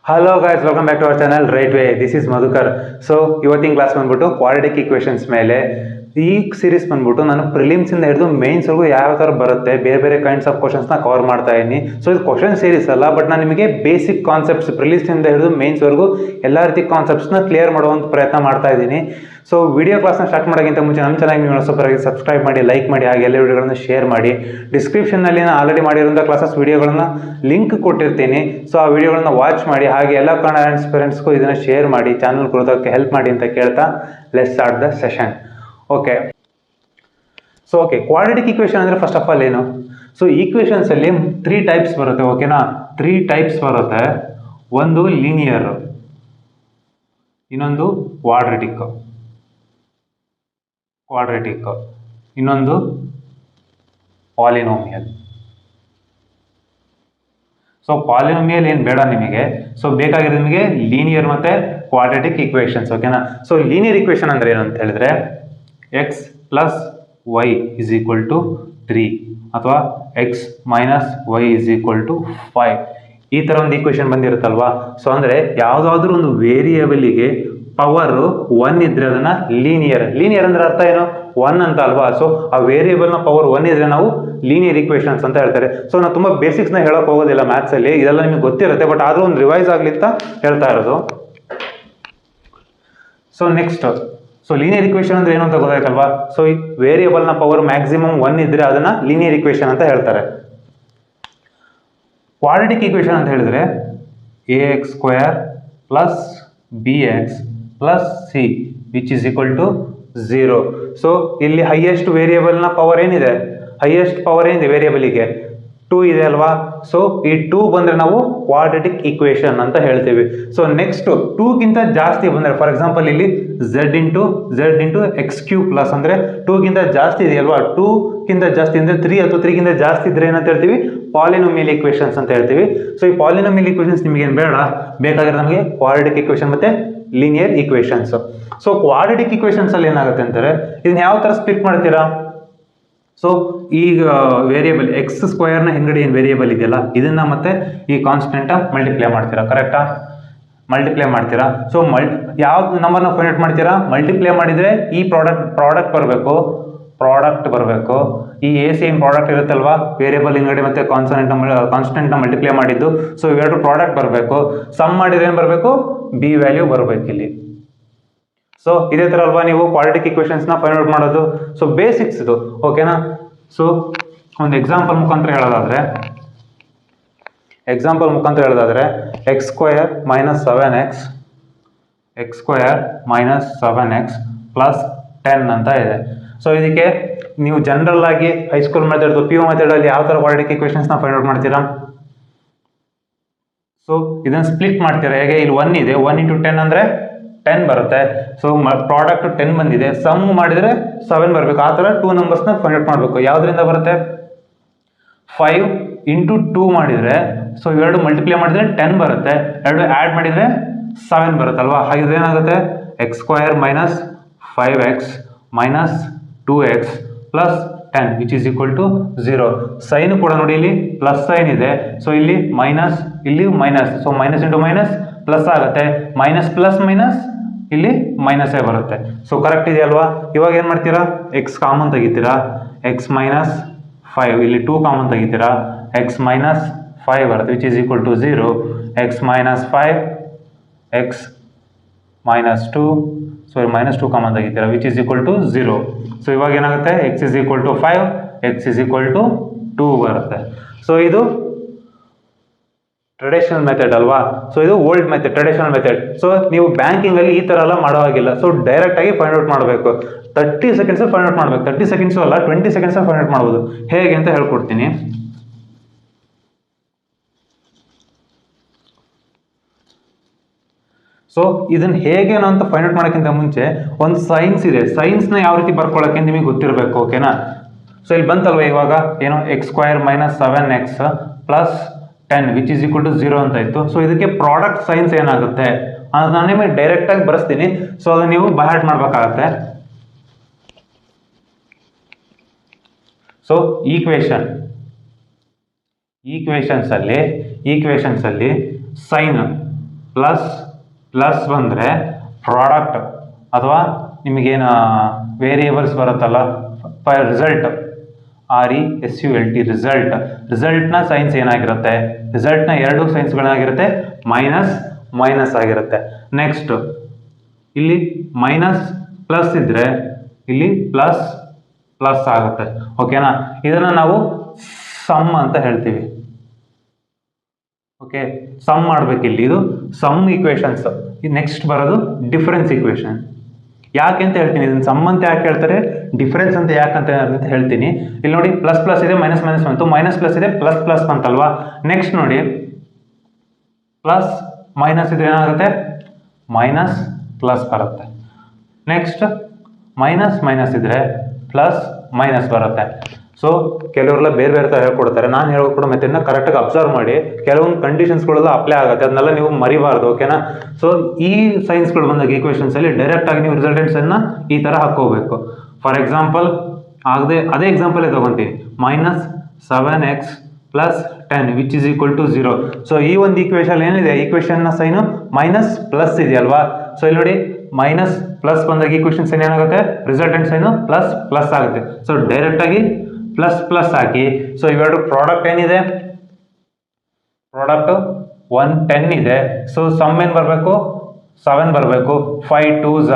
Hello guys, welcome back to our channel right way. This is Madhukar. So ಇವತ್ತಿನ class ಬಂದ್ಬಿಟ್ಟು quadratic equations ಮೇಲೆ. ಈ series ಬಂದ್ಬಿಟ್ಟು ನಾನು ಪ್ರಿಲಿಮ್ಸ್ ಇಂದ ಹಿಡಿದು ಮೇನ್ಸ್ವರೆಗೂ ಯಾವ ಥರ ಬರುತ್ತೆ ಬೇರೆ ಬೇರೆ ಕೈಂಡ್ಸ್ ಆಫ್ ಕ್ವಶನ್ಸ್ನ ಕವರ್ ಮಾಡ್ತಾ ಇದ್ದೀನಿ. ಸೊ ಇದು ಕ್ವಶನ್ ಸೀರೀಸ್ ಅಲ್ಲ, ಬಟ್ ನಾನು ನಿಮಗೆ ಬೇಸಿಕ್ ಕಾನ್ಸೆಪ್ಟ್ಸ್ ಪ್ರಿಲಿಮ್ಸ್ ಇಂದ ಹಿಡಿದು ಮೇನ್ಸ್ವರೆಗೂ ಎಲ್ಲ ರೀತಿ ಕಾನ್ಸೆಪ್ಟ್ಸ್ನ ಕ್ಲಿಯರ್ ಮಾಡುವಂಥ ಪ್ರಯತ್ನ ಮಾಡ್ತಾ ಇದ್ದೀನಿ. ಸೊ ವಿಡಿಯೋ ಕ್ಲಾಸ್ನ ಸ್ಟಾರ್ಟ್ ಮಾಡೋಕ್ಕಿಂತ ಮುಂಚೆ ನಮ್ಮ ಚಾನಲ್ ನೀವು ಸೂಪರಾಗಿ ಸಬ್ಸ್ಕ್ರೈಬ್ ಮಾಡಿ, ಲೈಕ್ ಮಾಡಿ, ಹಾಗೆ ಎಲ್ಲ ವಿಡಿಯೋಗಳನ್ನು ಶೇರ್ ಮಾಡಿ. ಡಿಸ್ಕ್ರಿಪ್ಷನ್ನಲ್ಲಿ ನಾನು ಆಲ್ರೆಡಿ ಮಾಡಿರೋಂಥ ಕ್ಲಾಸಸ್ ವಿಡಿಯೋಗಳನ್ನ ಲಿಂಕ್ ಕೊಟ್ಟಿರ್ತೀನಿ. ಸೊ ಆ ವಿಡಿಯೋಗಳನ್ನ ವಾಚ್ ಮಾಡಿ, ಹಾಗೆ ಎಲ್ಲ ಕನ್ನಡ ಪೇರೆಂಟ್ಸ್ಗೂ ಇದನ್ನು ಶೇರ್ ಮಾಡಿ, ಚಾನಲ್ ಕೊಡೋದಕ್ಕೆ ಹೆಲ್ಪ್ ಮಾಡಿ ಅಂತ ಕೇಳ್ತಾ let's start the session. Okay, quadratic equation ಅಂದರೆ ಫಸ್ಟ್ ಆಫ್ ಆಲ್ ಏನು? ಸೊ ಈಕ್ವೇಷನ್ಸಲ್ಲಿ 3 ಟೈಪ್ಸ್ ಬರುತ್ತೆ. ಓಕೆನಾ, 3 ಟೈಪ್ಸ್ ಬರುತ್ತೆ. ಒಂದು ಲೀನಿಯರ್, ಇನ್ನೊಂದು ಕ್ವಾಡ್ರಾಟಿಕ್, ಇನ್ನೊಂದು ಪಾಲಿನೋಮಿಯಲ್. ಸೊ ಪಾಲಿನೋಮಿಯಲ್ ಏನು ಬೇಡ ನಿಮಗೆ. ಸೊ ಬೇಕಾಗಿರೋದು ನಿಮಗೆ ಲೀನಿಯರ್ ಮತ್ತು ಕ್ವಾಡ್ರಾಟಿಕ್ ಈಕ್ವೇಷನ್ಸ್. ಓಕೆನಾ. ಸೊ ಲೀನಿಯರ್ ಈಕ್ವೇಷನ್ ಅಂದರೆ ಏನು ಅಂತ ಹೇಳಿದ್ರೆ x plus y is equal to 3 ಅಥವಾ x minus y is equal to 5. ಈ ಥರ ಒಂದು ಈಕ್ವೇಷನ್ ಬಂದಿರುತ್ತಲ್ವಾ. ಸೊ ಅಂದರೆ ಯಾವುದಾದ್ರೂ ಒಂದು ವೇರಿಯೇಬಲಿಗೆ ಪವರ್ 1 ಇದ್ರೆ ಅದನ್ನ ಲೀನಿಯರ್ ಅಂದ್ರೆ ಅರ್ಥ ಏನು? 1 ಅಂತ ಅಲ್ವಾ. ಸೊ ಆ ವೇರಿಯೇಬಲ್ನ ಪವರ್ 1 ಇದ್ರೆ ನಾವು ಲೀನಿಯರ್ ಈಕ್ವೇಷನ್ಸ್ ಅಂತ ಹೇಳ್ತಾರೆ. ಸೊ ನಾವು ತುಂಬ ಬೇಸಿಕ್ಸ್ನ ಹೇಳೋಕೆ ಹೋಗೋದಿಲ್ಲ ಮ್ಯಾಥ್ಸಲ್ಲಿ, ಇದೆಲ್ಲ ನಿಮಗೆ ಗೊತ್ತಿರುತ್ತೆ, ಬಟ್ ಆದರೂ ಒಂದು ರಿವೈಸ್ ಆಗಲಿ ಅಂತ ಹೇಳ್ತಾ ಇರೋದು. So next, so linear equation ಅಂದ್ರೆ ಏನು ಅಂತ ಗೊತ್ತಾಯ್ತಲ್ವಾ. ಸೊ ಈ ವೇರಿಯೇಬಲ್ನ ಪವರ್ ಮ್ಯಾಕ್ಸಿಮಮ್ 1 ಇದ್ರೆ ಅದನ್ನ ಲೀನಿಯರ್ ಈಕ್ವೇಷನ್ ಅಂತ ಹೇಳ್ತಾರೆ. ಕ್ವಾಡ್ರಾಟಿಕ್ ಈಕ್ವೇಷನ್ ಅಂತ ಹೇಳಿದ್ರೆ ax² plus bx plus c which is equal to 0. So ಇಲ್ಲಿ ಹೈಯೆಸ್ಟ್ ವೇರಿಯೇಬಲ್ನ ಪವರ್ ಏನಿದೆ? ಹೈಯೆಸ್ಟ್ ಪವರ್ ಏನಿದೆ ವೇರಿಯೇಬಲಿಗೆ? 2 ಇದೆ ಅಲ್ವಾ. ಸೊ ಈ 2 ಬಂದರೆ ನಾವು ಕ್ವಾಡ್ರಾಟಿಕ್ ಈಕ್ವೇಷನ್ ಅಂತ ಹೇಳ್ತೀವಿ. ಸೊ ನೆಕ್ಸ್ಟ್ 2ಗಿಂತ ಜಾಸ್ತಿ ಬಂದರೆ, ಫಾರ್ ಎಕ್ಸಾಂಪಲ್ ಇಲ್ಲಿ z ಇಂಟು x³ ಪ್ಲಸ್ ಅಂದರೆ 2ಗಿಂತ ಜಾಸ್ತಿ ಇದೆಯಲ್ವಾ. 2ಗಿಂತ ಜಾಸ್ತಿ ಅಂದರೆ 3 ಅಥವಾ 3ಗಿಂತ ಜಾಸ್ತಿ ಇದ್ರೆ ಏನಂತ ಹೇಳ್ತೀವಿ? ಪಾಲಿನೋಮಿಯಲ್ ಈಕ್ವೇಷನ್ಸ್ ಅಂತ ಹೇಳ್ತೀವಿ. ಸೊ ಈ ಪಾಲಿನೋಮಿಯಲ್ ಈಕ್ವೇಷನ್ಸ್ ನಿಮಗೇನು ಬೇಡ, ಬೇಕಾಗಿರೋ ನಮಗೆ ಕ್ವಾಡ್ರಾಟಿಕ್ ಈಕ್ವೇಷನ್ ಮತ್ತು linear equations. So quadratic equations ಅಲ್ಲಿ ಏನಾಗುತ್ತೆ ಅಂತಾರೆ, ಇದನ್ನ ಯಾವ ಥರ ಸ್ಪ್ಲಿಟ್ ಮಾಡ್ತೀರಾ? ಸೊ ಈಗ ವೇರಿಯೇಬಲ್ x² ಹಿಂಗಡೆ ಏನು ವೇರಿಯೇಬಲ್ ಇದೆಯಲ್ಲ, ಇದನ್ನ ಮತ್ತೆ ಈ ಕಾನ್ಸ್ಟೆಂಟ್ ಮಲ್ಟಿಪ್ಲೈ ಮಾಡ್ತೀರಾ. ಕರೆಕ್ಟಾ? ಮಲ್ಟಿಪ್ಲೈ ಮಾಡ್ತೀರಾ. ಸೊ ಯಾವ್ದು ನಂಬರ್ನ ಫೈಂಡ್ ಔಟ್ ಮಾಡ್ತೀರಾ? ಮಲ್ಟಿಪ್ಲೈ ಮಾಡಿದರೆ ಈ ಪ್ರಾಡಕ್ಟ್ ಬರಬೇಕು. ಈ ಎ ಸೇಮ್ ಪ್ರಾಡಕ್ಟ್ ಇರುತ್ತಲ್ವಾ, ವೇರಿಯೇಬಲ್ ಹಿಂಗಡೆ ಮತ್ತೆ ಕಾನ್ಸ್ಟೆಂಟ್ನ ಮಲ್ಟಿಪ್ಲೈ ಮಾಡಿದ್ದು. ಸೊ ಇವೆರಡು ಪ್ರಾಡಕ್ಟ್ ಬರಬೇಕು. ಸಮ್ ಮಾಡಿದ್ರೆ ಏನು ಬರಬೇಕು? ಬಿ ವ್ಯಾಲ್ಯೂ ಬರಬೇಕು ಇಲ್ಲಿ. ಸೊ ಇದೇ ಥರ ಅಲ್ವಾ ನೀವು ಕ್ವಾಡ್ರಾಟಿಕ್ ಈಕ್ವೇಷನ್ಸ್ನ ಫೈಂಡ್ ಔಟ್ ಮಾಡೋದು. ಸೊ ಬೇಸಿಕ್ಸ್ ಇದು. ಓಕೆನಾ. ಸೊ ಒಂದು ಎಕ್ಸಾಂಪಲ್ ಮುಖಾಂತರ ಹೇಳೋದಾದ್ರೆ x² ಮೈನಸ್ 7x ಪ್ಲಸ್ 10 ಅಂತ ಇದೆ. ಸೊ ಇದಕ್ಕೆ ನೀವು ಜನರಲ್ ಆಗಿ ಹೈಸ್ಕೂಲ್ ಮೆಥಡ್, PU ಮೆಥಡಲ್ಲಿ ಯಾವ ಥರ ಕ್ವಾಡ್ರಾಟಿಕ್ ಈಕ್ವೇಷನ್ಸ್ನ ಫೈಂಡ್ ಔಟ್ ಮಾಡ್ತೀರಾ? ಸೊ ಇದನ್ನು ಸ್ಪ್ಲಿಟ್ ಮಾಡ್ತೀರಾ. ಹೇಗೆ? ಇಲ್ಲಿ 1 ಇದೆ, 1 ಇಂಟು 10 ಅಂದರೆ 10 ಬರುತ್ತೆ. ಸೊ ಪ್ರಾಡಕ್ಟ್ 10 ಬಂದಿದೆ, ಸಮ್ ಮಾಡಿದರೆ 7 ಬರಬೇಕು. ಆ ಥರ 2 ನಂಬರ್ಸ್ನ ಫೈಂಡ್ ಔಟ್ ಮಾಡಬೇಕು. ಯಾವುದರಿಂದ ಬರುತ್ತೆ? 5 ಇಂಟು 2 ಮಾಡಿದರೆ, ಸೊ ಇವೆರಡು ಮಲ್ಟಿಪ್ಲೈ ಮಾಡಿದರೆ 10 ಬರುತ್ತೆ, ಎರಡು ಆ್ಯಡ್ ಮಾಡಿದರೆ 7 ಬರುತ್ತಲ್ವಾ. ಹಾಗಿದ್ರೆ ಏನಾಗುತ್ತೆ? x² minus 5x minus 2x plus 10 which is equal to 0. Sign ಕೂಡ ನೋಡಿ, ಇಲ್ಲಿ ಪ್ಲಸ್ ಸೈನ್ ಇದೆ. ಸೊ ಇಲ್ಲಿ ಮೈನಸ್, ಇಲ್ಲಿ minus. So minus into minus plus ಆಗುತ್ತೆ. ಮೈನಸ್ ಪ್ಲಸ್ ಮೈನಸ್ ಇಲ್ಲಿ ಮೈನಸ್ಸೇ ಬರುತ್ತೆ. ಸೊ ಕರೆಕ್ಟ್ ಇದೆಯಲ್ವಾ. ಇವಾಗ ಏನು ಮಾಡ್ತೀರಾ? ಎಕ್ಸ್ ಕಾಮನ್ ತೆಗಿತೀರಾ, ಎಕ್ಸ್ ಮೈನಸ್ 5, ಇಲ್ಲಿ 2 ಕಾಮನ್ ತೆಗಿತೀರಾ, ಎಕ್ಸ್ ಮೈನಸ್ 5 ಬರುತ್ತೆ which is equal to 0. X minus 5, x minus 2, so minus 2 common ತೆಗಿತೀರಾ which is equal to 0. So ಇವಾಗ ಏನಾಗುತ್ತೆ? X is equal to 5, x is equal to 2 ಬರುತ್ತೆ. So ಇದು traditional method ಅಲ್ವಾ. So ಇದು old method, traditional method. So ನೀವು ಬ್ಯಾಂಕಿಂಗಲ್ಲಿ ಈ ಥರ ಎಲ್ಲ ಮಾಡೋ ಹಾಗಿಲ್ಲ. ಸೊ ಡೈರೆಕ್ಟಾಗಿ ಫೈಂಡ್ ಔಟ್ ಮಾಡಬೇಕು. 30 ಸೆಕೆಂಡ್ಸ್ ಫೈಂಡ್ ಔಟ್ ಮಾಡಬೇಕು. 30 ಸೆಕೆಂಡ್ಸು ಅಲ್ಲ, 20 ಸೆಕೆಂಡ್ಸ್ ಫೈಂಡ್ ಔಟ್ ಮಾಡ್ಬೋದು. ಹೇಗೆ ಅಂತ ಹೇಳ್ಕೊಡ್ತೀನಿ. ಸೊ ಇದನ್ನು ಹೇಗೆ ಅಂತ ಫೈಂಡ್ ಔಟ್ ಮಾಡೋಕ್ಕಿಂತ ಮುಂಚೆ ಒಂದು ಸೈನ್ಸ್ ಇದೆ. ಸೈನ್ಸ್ನ ಯಾವ ರೀತಿ ಬರ್ಕೊಳ್ಳೋಕ್ಕೆ ನಿಮಗೆ ಗೊತ್ತಿರಬೇಕು. ಓಕೆನಾ. ಸೊ ಇಲ್ಲಿ ಬಂತಲ್ವ ಇವಾಗ ಏನು? x² minus 7x plus 10 which is equal to 0 ಅಂತ ಇತ್ತು. ಸೊ ಇದಕ್ಕೆ ಪ್ರಾಡಕ್ಟ್ ಸೈನ್ಸ್ ಏನಾಗುತ್ತೆ ಅದು ನಾನು ನಿಮಗೆ ಡೈರೆಕ್ಟಾಗಿ ಬರೆಸ್ತೀನಿ. ಸೊ ಅದನ್ನು ನೀವು ಬೈ ಹಾರ್ಟ್ ಮಾಡಬೇಕಾಗತ್ತೆ. ಸೊ ಈಕ್ವೇಷನ್ಸ್ ಅಲ್ಲಿ ಸೈನ್ ಪ್ಲಸ್ ಪ್ಲಸ್ ಬಂದರೆ ಪ್ರಾಡಕ್ಟ್ ಅಥವಾ ನಿಮಗೇನು ವೇರಿಯೇಬಲ್ಸ್ ಬರುತ್ತಲ್ಲ ರಿಸಲ್ಟ್ RESULT ರಿಸಲ್ಟ್ನ ಸೈನ್ಸ್ ಏನಾಗಿರುತ್ತೆ, ರಿಸಲ್ಟ್ನ ಎರಡು ಸೈನ್ಸ್ಗಳಾಗಿರುತ್ತೆ ಮೈನಸ್ ಮೈನಸ್ ಆಗಿರುತ್ತೆ. ನೆಕ್ಸ್ಟ್ ಇಲ್ಲಿ ಮೈನಸ್ ಪ್ಲಸ್ ಇದ್ರೆ ಇಲ್ಲಿ ಪ್ಲಸ್ ಪ್ಲಸ್ ಆಗುತ್ತೆ. ಓಕೆನಾ, ಇದನ್ನ ನಾವು ಸಮ್ ಅಂತ ಹೇಳ್ತೀವಿ. ಓಕೆ, ಸಮ್ ಮಾಡ್ಬೇಕಿಲ್ಲಿ, ಇದು ಸಮ್ ಈಕ್ವೇಶನ್ಸ್. ನೆಕ್ಸ್ಟ್ ಬರೋದು ಡಿಫರೆನ್ಸ್ ಈಕ್ವೇಶನ್. ಯಾಕೆ ಅಂತ ಹೇಳ್ತೀನಿ, ಇದನ್ನ ಸಮ್ ಅಂತ ಯಾಕೆ ಹೇಳ್ತಾರೆ, ಡಿಫರೆನ್ಸ್ ಅಂತ ಯಾಕಂತ ಹೇಳ್ತೀನಿ. ಇಲ್ಲಿ ನೋಡಿ ಪ್ಲಸ್ ಪ್ಲಸ್ ಇದೆ ಮೈನಸ್ ಮೈನಸ್ ಬಂತು, ಮೈನಸ್ ಪ್ಲಸ್ ಇದೆ ಪ್ಲಸ್ ಪ್ಲಸ್ ಬಂತಲ್ವಾ. ನೆಕ್ಸ್ಟ್ ನೋಡಿ ಪ್ಲಸ್ ಮೈನಸ್ ಇದ್ರೆ ಏನಾಗುತ್ತೆ, ಮೈನಸ್ ಪ್ಲಸ್ ಬರುತ್ತೆ. ನೆಕ್ಸ್ಟ್ ಮೈನಸ್ ಮೈನಸ್ ಇದ್ರೆ ಪ್ಲಸ್ ಮೈನಸ್ ಬರುತ್ತೆ. ಸೊ ಕೆಲವರೆಲ್ಲ ಬೇರೆ ಬೇರೆ ಥರ ಹೇಳ್ಕೊಡ್ತಾರೆ. ನಾನು ಹೇಳ್ಕೊಡೋ ಮೆಥಡ್ನ ಕರೆಕ್ಟಾಗಿ ಅಬ್ಸರ್ವ್ ಮಾಡಿ, ಕೆಲವೊಂದು ಕಂಡೀಷನ್ಸ್ಗಳೆಲ್ಲ ಅಪ್ಲೈ ಆಗುತ್ತೆ, ಅದನ್ನೆಲ್ಲ ನೀವು ಮರಿಬಾರ್ದು. ಓಕೆನಾ. ಸೊ ಈ ಸೈನ್ಸ್ಗಳು ಬಂದಾಗ ಈಕ್ವೇಷನ್ಸಲ್ಲಿ ಡೈರೆಕ್ಟಾಗಿ ನೀವು ರಿಸಲ್ಟೆಂಟ್ಸನ್ನು ಈ ಥರ ಹಾಕೋಬೇಕು. ಫಾರ್ ಎಕ್ಸಾಂಪಲ್ ಅದೇ ಎಕ್ಸಾಂಪಲೇ ತೊಗೊತೀನಿ, -7x + 10 which is equal to 0. So ಈ ಒಂದು ಈಕ್ವೇಷನ್ ಏನಿದೆ, ಈಕ್ವೇಷನ್ನ ಸೈನು ಮೈನಸ್ ಪ್ಲಸ್ ಇದೆಯಲ್ವಾ. ಸೊ ಇಲ್ಲಿ ನೋಡಿ ಮೈನಸ್ ಪ್ಲಸ್ ಬಂದಾಗ ಈಕ್ವೇಷನ್ ಸೈನ್ ಏನಾಗುತ್ತೆ, ರಿಸಲ್ಟೆಂಟ್ ಸೈನು ಪ್ಲಸ್ ಪ್ಲಸ್ ಆಗುತ್ತೆ. ಸೊ ಡೈರೆಕ್ಟಾಗಿ ಪ್ಲಸ್ ಪ್ಲಸ್ ಹಾಕಿ. ಸೊ ಇವೆರಡು ಪ್ರಾಡಕ್ಟ್ ಏನಿದೆ, ಪ್ರಾಡಕ್ಟ್ 110 ಇದೆ. ಸೊ ಸಮ್ ಏನು ಬರಬೇಕು, 7 ಬರಬೇಕು. 5 2s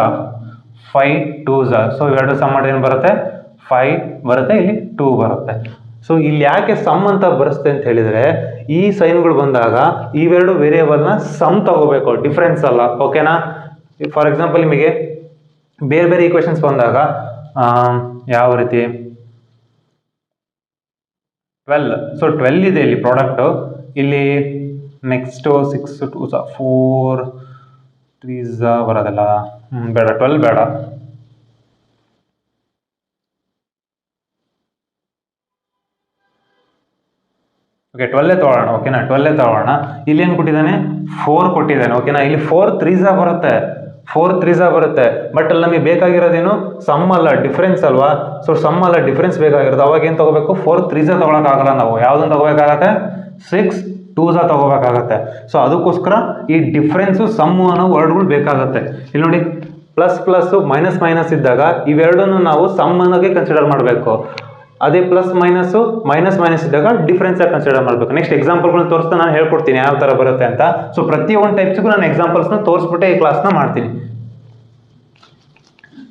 5 2s. ಸೊ ಇವೆರಡು ಸಮ್ ಮಾಡಿ ಏನು ಬರುತ್ತೆ, 5 ಬರುತ್ತೆ, ಇಲ್ಲಿ 2 ಬರುತ್ತೆ. ಸೊ ಇಲ್ಲಿ ಯಾಕೆ ಸಮ್ ಅಂತ ಬರುತ್ತೆ ಅಂತ ಹೇಳಿದರೆ, ಈ ಸೈನ್ಗಳು ಬಂದಾಗ ಇವೆರಡು ವೇರಿಯೇಬಲ್ನ ಸಮ್ ತಗೋಬೇಕು, ಡಿಫ್ರೆನ್ಸ್ ಅಲ್ಲ. ಓಕೆನಾ. ಫಾರ್ ಎಕ್ಸಾಂಪಲ್ ನಿಮಗೆ ಬೇರೆ ಬೇರೆ ಈಕ್ವೇಷನ್ಸ್ ಬಂದಾಗ ಯಾವ ರೀತಿ 12. ಸೊ 12 ಇದೆ ಇಲ್ಲಿ ಪ್ರಾಡಕ್ಟು. ಇಲ್ಲಿ ನೆಕ್ಸ್ಟು 6 2s 4 3s ಬರೋದಲ್ಲ, ಬೇಡ 12 ಬೇಡ. ಓಕೆ 12 ತಗೊಳ್ಳೋಣ. ಓಕೆನಾ, 12 ತಗೊಳ್ಳೋಣ. ಇಲ್ಲಿ ಏನು ಕೊಟ್ಟಿದ್ದಾನೆ, 4 ಕೊಟ್ಟಿದ್ದಾನೆ. ಓಕೆನಾ, ಇಲ್ಲಿ 4 3s ಬರುತ್ತೆ, 4 3s ಬರುತ್ತೆ. ಬಟ್ ಅಲ್ಲಿ ನಮಗೆ ಬೇಕಾಗಿರೋದೇನು, ಸಮ್ ಅಲ್ಲ ಡಿಫ್ರೆನ್ಸ್ ಅಲ್ವಾ. ಸೊ ಸಮ್ ಅಲ್ಲ ಡಿಫ್ರೆನ್ಸ್ ಬೇಕಾಗಿರೋದು. ಅವಾಗ ಏನು ತಗೋಬೇಕು, 4 3s ತಗೊಳಕ್ಕಾಗಲ್ಲ ನಾವು. ಯಾವುದನ್ನು ತಗೋಬೇಕಾಗತ್ತೆ, 6 2s ತಗೋಬೇಕಾಗತ್ತೆ. ಸೊ ಅದಕ್ಕೋಸ್ಕರ ಈ ಡಿಫ್ರೆನ್ಸು ಸಮ್ಮು ಅನ್ನೋ ವರ್ಡ್ಗಳು ಬೇಕಾಗುತ್ತೆ. ಇಲ್ಲಿ ನೋಡಿ ಪ್ಲಸ್ ಪ್ಲಸ್ ಮೈನಸ್ ಮೈನಸ್ ಇದ್ದಾಗ ಇವೆರಡನ್ನು ನಾವು ಸಮ್ ಅನ್ನೋಗೆ ಕನ್ಸಿಡರ್ ಮಾಡಬೇಕು. ಅದೇ ಪ್ಲಸ್ ಮೈನಸ್ಸು ಮೈನಸ್ ಮೈನಸ್ ಇದ್ದಾಗ ಡಿಫ್ರೆನ್ಸ್ ಆಗಿ ಕನ್ಸಿಡರ್ ಮಾಡಬೇಕು. ನೆಕ್ಸ್ಟ್ ಎಕ್ಸಾಂಪಲ್ಗಳನ್ನ ತೋರಿಸ್ತಾ ನಾನು ಹೇಳ್ಕೊಡ್ತೀನಿ ಯಾವ ಥರ ಬರುತ್ತೆ ಅಂತ. ಸೊ ಪ್ರತಿಯೊಂದು ಟೈಪ್ಸ್ಗೂ ನಾನು ಎಕ್ಸಾಂಪಲ್ಸ್ನ ತೋರಿಸ್ಬಿಟ್ಟೆ ಈ ಕ್ಲಾಸ್ನ ಮಾಡ್ತೀನಿ.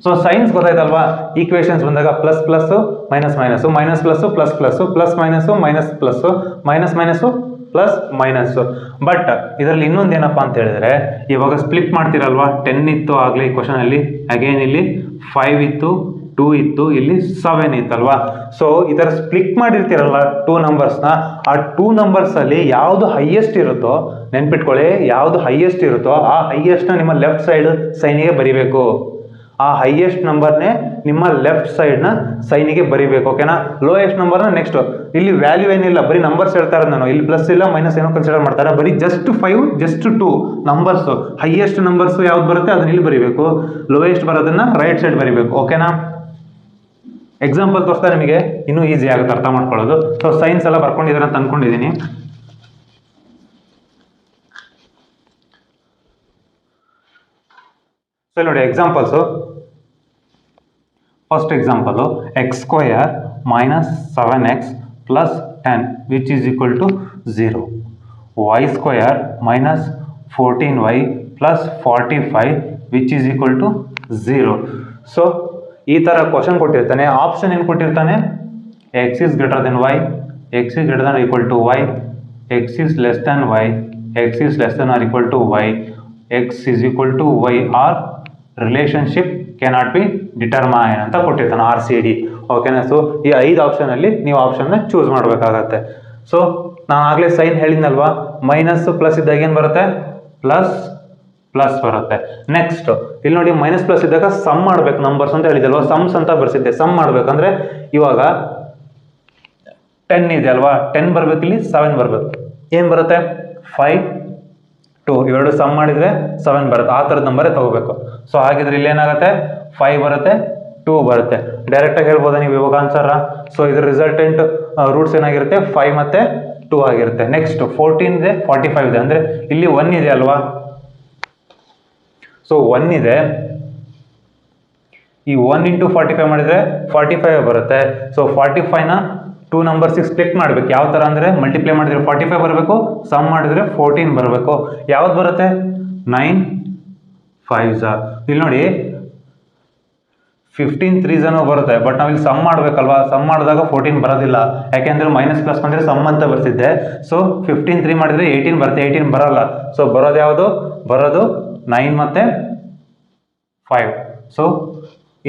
ಸೊ ಸೈನ್ಸ್ ಗೊತ್ತಾಯ್ತಲ್ವಾ, ಈಕ್ವೇಷನ್ಸ್ ಬಂದಾಗ plus plus minus minus, minus plus plus plus, plus minus minus plus, minus minus plus minus. But ಇದರಲ್ಲಿ ಇನ್ನೊಂದು ಏನಪ್ಪ ಅಂತ ಹೇಳಿದ್ರೆ, ಇವಾಗ ಸ್ಪ್ಲಿಟ್ ಮಾಡ್ತಿರಲ್ವಾ, 10 ಇತ್ತು ಆಗಲೇ ಈ ಕ್ವಶನಲ್ಲಿ, ಅಗೇನ್ ಇಲ್ಲಿ 5 ಇತ್ತು, 2 ಇತ್ತು, ಇಲ್ಲಿ 7 ಇತ್ತಲ್ವಾ. ಸೊ ಈ ಥರ ಸ್ಪ್ಲಿಟ್ ಮಾಡಿರ್ತೀರಲ್ಲ 2 ನಂಬರ್ಸ್ನ, ಆ 2 ನಂಬರ್ಸಲ್ಲಿ ಯಾವುದು ಹೈಯೆಸ್ಟ್ ಇರುತ್ತೋ ನೆನ್ಪಿಟ್ಕೊಳ್ಳಿ, ಯಾವುದು ಹೈಯೆಸ್ಟ್ ಇರುತ್ತೋ ಆ ಹೈಯೆಸ್ಟ್ನ ನಿಮ್ಮ ಲೆಫ್ಟ್ ಸೈಡ್ ಸೈನಿಗೆ ಬರಿಬೇಕು. ಆ ಹೈಯೆಸ್ಟ್ ನಂಬರ್ನೇ ನಿಮ್ಮ ಲೆಫ್ಟ್ ಸೈಡ್ನ ಸೈನಿಗೆ ಬರಿಬೇಕು. ಓಕೆನಾ. ಲೋಯೆಸ್ಟ್ ನಂಬರ್ನ ನೆಕ್ಸ್ಟ್. ಇಲ್ಲಿ ವ್ಯಾಲ್ಯೂ ಏನಿಲ್ಲ, ಬರೀ ನಂಬರ್ಸ್ ಹೇಳ್ತಾರೆ ನಾನು. ಇಲ್ಲಿ ಪ್ಲಸ್ ಇಲ್ಲ ಮೈನಸ್ ಏನೋ ಕನ್ಸಿಡರ್ ಮಾಡ್ತಾರೆ, ಬರೀ just 5 just 2 numbers. Highest numbers ಯಾವ್ದು ಬರುತ್ತೆ ಅದನ್ನ ಇಲ್ಲಿ ಬರಿಬೇಕು, ಲೋಯೆಸ್ಟ್ ಬರೋದನ್ನ ರೈಟ್ ಸೈಡ್ ಬರಿಬೇಕು. ಓಕೆನಾ. ಎಕ್ಸಾಂಪಲ್ ತೋರಿಸ್ತಾ ನಿಮಗೆ ಇನ್ನೂ ಈಸಿ ಆಗುತ್ತೆ ಅರ್ಥ ಮಾಡ್ಕೊಳ್ಳೋದು. ಸೊ ಸೈನ್ಸ್ ಎಲ್ಲ ಬರ್ಕೊಂಡಿದ್ದಾರೆ ಅಂತ ಅನ್ಕೊಂಡಿದ್ದೀನಿ. ಸೊ ನೋಡಿ examples. First example x² - 7x + 10 which is equal to 0. y² - 14y + 45 which is equal to 0. So ಈ ಥರ ಕ್ವಶನ್ ಕೊಟ್ಟಿರ್ತಾನೆ. ಆಪ್ಷನ್ ಏನು ಕೊಟ್ಟಿರ್ತಾನೆ, x is greater than y, x is greater than or equal to y, x is less than y, x is less than or equal to y, x is equal to y, or relationship cannot be determined ಅಂತ ಕೊಟ್ಟಿರ್ತಾನೆ, RCD. ಓಕೆನಾ. So ಈ 5 ಆಪ್ಷನಲ್ಲಿ ನೀವು ಆಪ್ಷನ್ನ choose ಮಾಡಬೇಕಾಗತ್ತೆ. So ನಾನು ಆಗಲೇ sign ಹೇಳಿದ್ನಲ್ವಾ, minus plus ಇದ್ದಾಗ ಏನು ಬರುತ್ತೆ, ಪ್ಲಸ್ ಪ್ಲಸ್ ಬರುತ್ತೆ. ನೆಕ್ಸ್ಟ್ ಇಲ್ಲಿ ನೋಡಿ ಮೈನಸ್ ಪ್ಲಸ್ ಇದ್ದಾಗ ಸಮ್ ಮಾಡ್ಬೇಕು ನಂಬರ್ಸ್ ಅಂತ ಹೇಳಿದಲ್ವಾ, ಸಮ್ಸ್ ಅಂತ ಬರ್ಸಿದ್ದೆ. ಸಮ್ ಮಾಡ್ಬೇಕಂದ್ರೆ ಇವಾಗ 10 ಇದೆ ಅಲ್ವಾ, 10 ಬರ್ಬೇಕು, ಇಲ್ಲಿ 7 ಬರ್ಬೇಕು. ಏನು ಬರುತ್ತೆ, 5 2, ಇವೆರಡು ಸಮ್ ಮಾಡಿದ್ರೆ 7 ಬರುತ್ತೆ. ಆ ಥರದ ನಂಬರೇ ತಗೋಬೇಕು. ಸೊ ಹಾಗಿದ್ರೆ ಇಲ್ಲಿ ಏನಾಗುತ್ತೆ, 5 ಬರುತ್ತೆ, 2 ಬರುತ್ತೆ. ಡೈರೆಕ್ಟಾಗಿ ಹೇಳ್ಬೋದಾ ನೀವು ಇವಾಗ ಆನ್ಸರ. ಸೊ ಇದ್ರ ರಿಸಲ್ಟೆಂಟ್ ರೂಟ್ಸ್ ಏನಾಗಿರುತ್ತೆ, 5 ಮತ್ತು 2 ಆಗಿರುತ್ತೆ. ನೆಕ್ಸ್ಟ್ 14 ಇದೆ, 45 ಇದೆ, ಅಂದರೆ ಇಲ್ಲಿ 1 ಇದೆ ಅಲ್ವಾ, ಸೊ 1 ಇದೆ, ಈ 1 ಇಂಟು 45 ಮಾಡಿದರೆ 45 ಬರುತ್ತೆ. ಸೊ 45ನ 2 ನಂಬರ್ಸಿಗೆ ಸ್ಪ್ಲಿಟ್ ಮಾಡಬೇಕು. ಯಾವ ಥರ ಅಂದರೆ ಮಲ್ಟಿಪ್ಲೈ ಮಾಡಿದರೆ 45 ಬರಬೇಕು, ಸಮ್ ಮಾಡಿದರೆ 14 ಬರಬೇಕು. ಯಾವ್ದು ಬರುತ್ತೆ? 9 5s. ಇಲ್ಲಿ ನೋಡಿ 15 3s ಬರುತ್ತೆ, ಬಟ್ ನಾವಿಲ್ಲಿ ಸಮ್ ಮಾಡಬೇಕಲ್ವಾ, ಸಮ್ ಮಾಡಿದಾಗ 14 ಬರೋದಿಲ್ಲ. ಯಾಕೆಂದರೆ ಮೈನಸ್ ಪ್ಲಸ್ ಬಂದರೆ ಸಮ್ ಅಂತ ಬರ್ತಿದ್ದೆ. ಸೊ 15 3 ಮಾಡಿದರೆ 18 ಬರುತ್ತೆ, 18 ಬರೋಲ್ಲ. ಸೊ ಬರೋದು ಯಾವುದು? ಬರೋದು 9 ಮತ್ತು 5. ಸೊ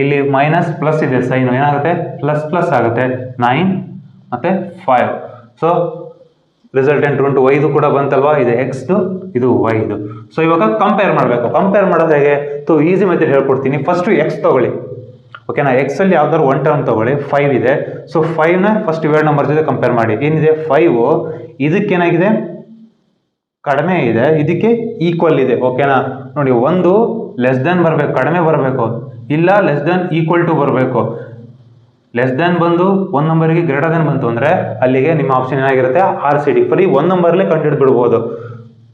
ಇಲ್ಲಿ ಮೈನಸ್ ಪ್ಲಸ್ ಇದೆ ಸೈನ್, ಏನಾಗುತ್ತೆ? ಪ್ಲಸ್ ಪ್ಲಸ್ ಆಗುತ್ತೆ. 9 ಮತ್ತು 5. ಸೊ ರಿಸಲ್ಟೆಂಟ್ ಉಂಟು ವೈದು ಕೂಡ ಬಂತಲ್ವಾ, ಇದು ಎಕ್ಸ್ದು, ಇದು ವೈದು. ಸೊ ಇವಾಗ ಕಂಪೇರ್ ಮಾಡಬೇಕು. ಕಂಪೇರ್ ಮಾಡೋದು ಹೇಗೆ? ಸೊ ಈಸಿ ಮೆಥಡ್ ಹೇಳ್ಕೊಡ್ತೀನಿ. ಫಸ್ಟು ಎಕ್ಸ್ ತೊಗೊಳ್ಳಿ, ಓಕೆನಾ. ಎಕ್ಸಲ್ಲಿ ಯಾವ್ದಾದ್ರು ಒನ್ ಟರ್ಮ್ ತೊಗೊಳ್ಳಿ. 5 ಇದೆ. ಸೊ 5ನ ಫಸ್ಟ್ ಇವೆರಡು ನಂಬರ್ ಜೊತೆ ಕಂಪೇರ್ ಮಾಡಿ. ಏನಿದೆ? 5 ಇದಕ್ಕೇನಾಗಿದೆ? ಕಡಿಮೆ ಇದೆ, ಇದಕ್ಕೆ ಈಕ್ವಲ್ ಇದೆ, ಓಕೆನಾ. ನೋಡಿ, ಒಂದು ಲೆಸ್ ದೆನ್ ಬರಬೇಕು, ಕಡಿಮೆ ಬರಬೇಕು, ಇಲ್ಲ ಲೆಸ್ ದೆನ್ ಈಕ್ವಲ್ ಟು ಬರಬೇಕು. ಲೆಸ್ ದೆನ್ ಬಂದು ಒಂದು ನಂಬರಿಗೆ ಗ್ರೇಟರ್ ದೆನ್ ಬಂತು ಅಂದರೆ ಅಲ್ಲಿಗೆ ನಿಮ್ಮ ಆಪ್ಷನ್ ಏನಾಗಿರುತ್ತೆ? RCD. ಬರೀ ಒಂದು ನಂಬರ್ಲೇ ಕಂಡು ಬಿಡ್ಬೋದು.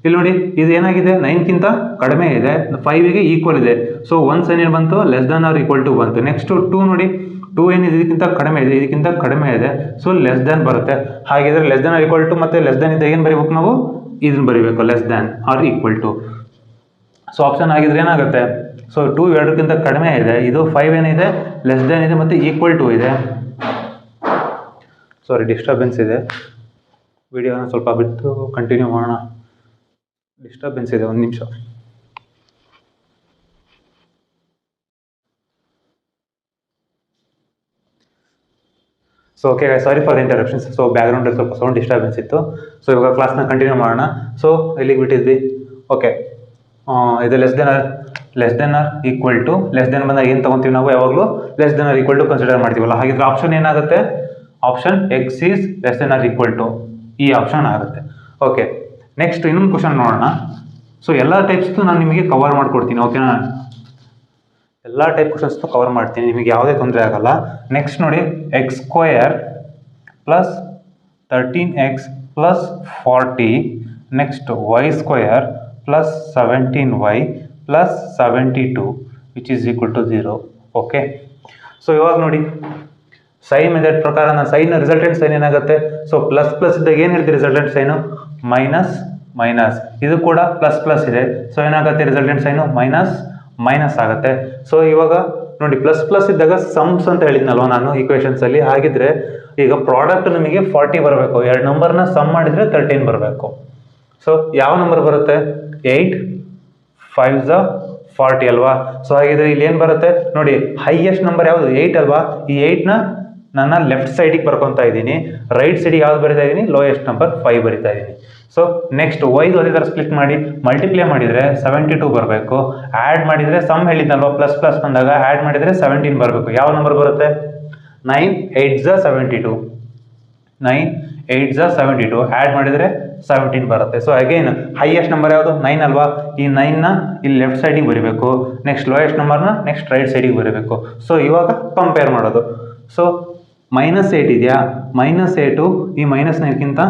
ಇಲ್ಲಿ ನೋಡಿ, ಇದು ಏನಾಗಿದೆ? 9ಗಿಂತ ಕಡಿಮೆ ಇದೆ, 5ಗೆ ಈಕ್ವಲ್ ಇದೆ. ಸೊ ಒಂದು ಸೈನ್ ಏನು ಬಂತು? Less than or equal to ಬಂತು. ನೆಕ್ಸ್ಟು 2 ನೋಡಿ, 2 ಏನಿದೆ? ಇದಕ್ಕಿಂತ ಕಡಿಮೆ ಇದೆ, ಇದಕ್ಕಿಂತ ಕಡಿಮೆ ಇದೆ. ಸೊ ಲೆಸ್ ದೆನ್ ಬರುತ್ತೆ. ಹಾಗಿದ್ರೆ less than or equal to ಮತ್ತು ಲೆಸ್ ದೆನ್ ಇದೆ ಏನು ಬರೀಬೇಕು ನಾವು? ಇದನ್ನು ಬರೀಬೇಕು, less than or equal to. So option ಆಗಿದ್ರೆ ಏನಾಗುತ್ತೆ? ಸೊ 2 ಎರಡಕ್ಕಿಂತ ಕಡಿಮೆ ಇದೆ, ಇದು 5 ಏನಿದೆ? ಲೆಸ್ ದೆನ್ ಇದೆ ಮತ್ತು ಈಕ್ವಲ್ ಟು ಇದೆ. ಸಾರಿ, ಡಿಸ್ಟರ್ಬೆನ್ಸ್ ಇದೆ, ವಿಡಿಯೋನ ಸ್ವಲ್ಪ ಬಿಟ್ಟು ಕಂಟಿನ್ಯೂ ಮಾಡೋಣ. ಡಿಸ್ಟರ್ಬೆನ್ಸ್ ಇದೆ, ಒಂದು ನಿಮಿಷ. So okay, sorry for interruptions. So ಬ್ಯಾಕ್ಗ್ರೌಂಡಲ್ಲಿ ಸ್ವಲ್ಪ ಸೌಂಡ್ ಡಿಸ್ಟರ್ಬೆನ್ಸ್ ಇತ್ತು. ಸೊ ಇವಾಗ ಕ್ಲಾಸ್ನ ಕಂಟಿನ್ಯೂ ಮಾಡೋಣ. ಸೊ ಎಲ್ಲಿಗೆ ಬಿಟ್ಟಿದ್ವಿ? ಓಕೆ, ಇದು less than or equal to. Less than ಬಂದಾಗ ಏನು ತೊಗೊತೀವಿ ನಾವು? ಯಾವಾಗಲೂ less than or equal to consider ಮಾಡ್ತೀವಲ್ಲ. ಹಾಗಿದ್ರೆ ಆಪ್ಷನ್ ಏನಾಗುತ್ತೆ? Option x is less than or equal to, ಈ ಆಪ್ಷನ್ ಆಗುತ್ತೆ. ಓಕೆ, ನೆಕ್ಸ್ಟ್ ಇನ್ನೊಂದು ಕ್ವಶನ್ ನೋಡೋಣ. ಸೊ ಎಲ್ಲ ಟೈಪ್ಸ್ದು ನಾನು ನಿಮಗೆ ಕವರ್ ಮಾಡಿಕೊಡ್ತೀನಿ, ಓಕೆನಾ. ಎಲ್ಲ ಟೈಪ್ ಕ್ವಶನ್ಸ್ನು ಕವರ್ ಮಾಡ್ತೀನಿ, ನಿಮಗೆ ಯಾವುದೇ ತೊಂದರೆ ಆಗಲ್ಲ. ನೆಕ್ಸ್ಟ್ ನೋಡಿ, x square plus 13x plus 40, next y square plus 17y plus 72 which is equal to 0. Okay, so ಇವಾಗ ನೋಡಿ, ಸೈನ್ ಮೆಥಡ್ ಪ್ರಕಾರ ನಾನು ಸೈನ್ನ ರಿಸಲ್ಟೆಂಟ್ ಸೈನ್ ಏನಾಗುತ್ತೆ? ಸೊ ಪ್ಲಸ್ ಪ್ಲಸ್ ಇದ್ದಾಗ ಏನು ಹೇಳ್ತೀವಿ? Resultant sign minus minus. ಇದು ಕೂಡ ಪ್ಲಸ್ ಪ್ಲಸ್ ಇದೆ, ಸೊ ಏನಾಗುತ್ತೆ? ರಿಸಲ್ಟೆಂಟ್ ಸೈನು ಮೈನಸ್ ಮೈನಸ್ ಆಗುತ್ತೆ. ಸೊ ಇವಾಗ ನೋಡಿ, ಪ್ಲಸ್ ಪ್ಲಸ್ ಇದ್ದಾಗ ಸಮ್ಸ್ ಅಂತ ಹೇಳಿದ್ನಲ್ವ ನಾನು ಈಕ್ವೇಷನ್ಸಲ್ಲಿ. ಹಾಗಿದ್ರೆ ಈಗ ಪ್ರಾಡಕ್ಟ್ ನಮಗೆ 40 ಬರಬೇಕು, ಎರಡು ನಂಬರ್ನ ಸಮ್ ಮಾಡಿದರೆ 13 ಬರಬೇಕು. ಸೊ ಯಾವ ನಂಬರ್ ಬರುತ್ತೆ? 8 5s 40 ಅಲ್ವಾ. ಸೊ ಹಾಗಿದ್ರೆ ಇಲ್ಲಿ ಏನು ಬರುತ್ತೆ ನೋಡಿ? ಹೈಯೆಸ್ಟ್ ನಂಬರ್ ಯಾವುದು? 8 ಅಲ್ವಾ. ಈ 8ನ ನನ್ನ ಲೆಫ್ಟ್ ಸೈಡಿಗೆ ಬರ್ಕೊತಾ ಇದ್ದೀನಿ, ರೈಟ್ ಸೈಡಿಗೆ ಯಾವ್ದು ಬರಿತಾ ಇದ್ದೀನಿ? ಲೋಯೆಸ್ಟ್ ನಂಬರ್ 5 ಬರಿತಾ ಇದ್ದೀನಿ. ಸೊ ನೆಕ್ಸ್ಟ್ ವೈದು ಅದೇ ಥರ ಸ್ಪ್ಲಿಟ್ ಮಾಡಿ ಮಲ್ಟಿಪ್ಲೈ ಮಾಡಿದರೆ 72 ಬರಬೇಕು. ಆ್ಯಡ್ ಮಾಡಿದರೆ ಸಮ್ ಹೇಳಿದ್ನಲ್ವ, ಪ್ಲಸ್ ಪ್ಲಸ್ ಬಂದಾಗ ಆ್ಯಡ್ ಮಾಡಿದರೆ 17 ಬರಬೇಕು. ಯಾವ ನಂಬರ್ ಬರುತ್ತೆ? 9 8s 72. 9 8s 72 ಆ್ಯಡ್ ಮಾಡಿದರೆ 17 ಬರುತ್ತೆ. ಸೊ ಅಗೇನ್ ಹೈಯೆಸ್ಟ್ ನಂಬರ್ ಯಾವುದು? 9 ಅಲ್ವಾ. ಈ 9ನ ಇಲ್ಲಿ ಲೆಫ್ಟ್ ಸೈಡಿಗೆ ಬರೀಬೇಕು, ನೆಕ್ಸ್ಟ್ ಲೋಯೆಸ್ಟ್ ನಂಬರ್ನ ನೆಕ್ಸ್ಟ್ ರೈಟ್ ಸೈಡಿಗೆ ಬರೀಬೇಕು. ಸೊ ಇವಾಗ ಕಂಪೇರ್ ಮಾಡೋದು. ಸೊ -8 ಇದೆಯಾ? -8 ಈ -9ಗಿಂತ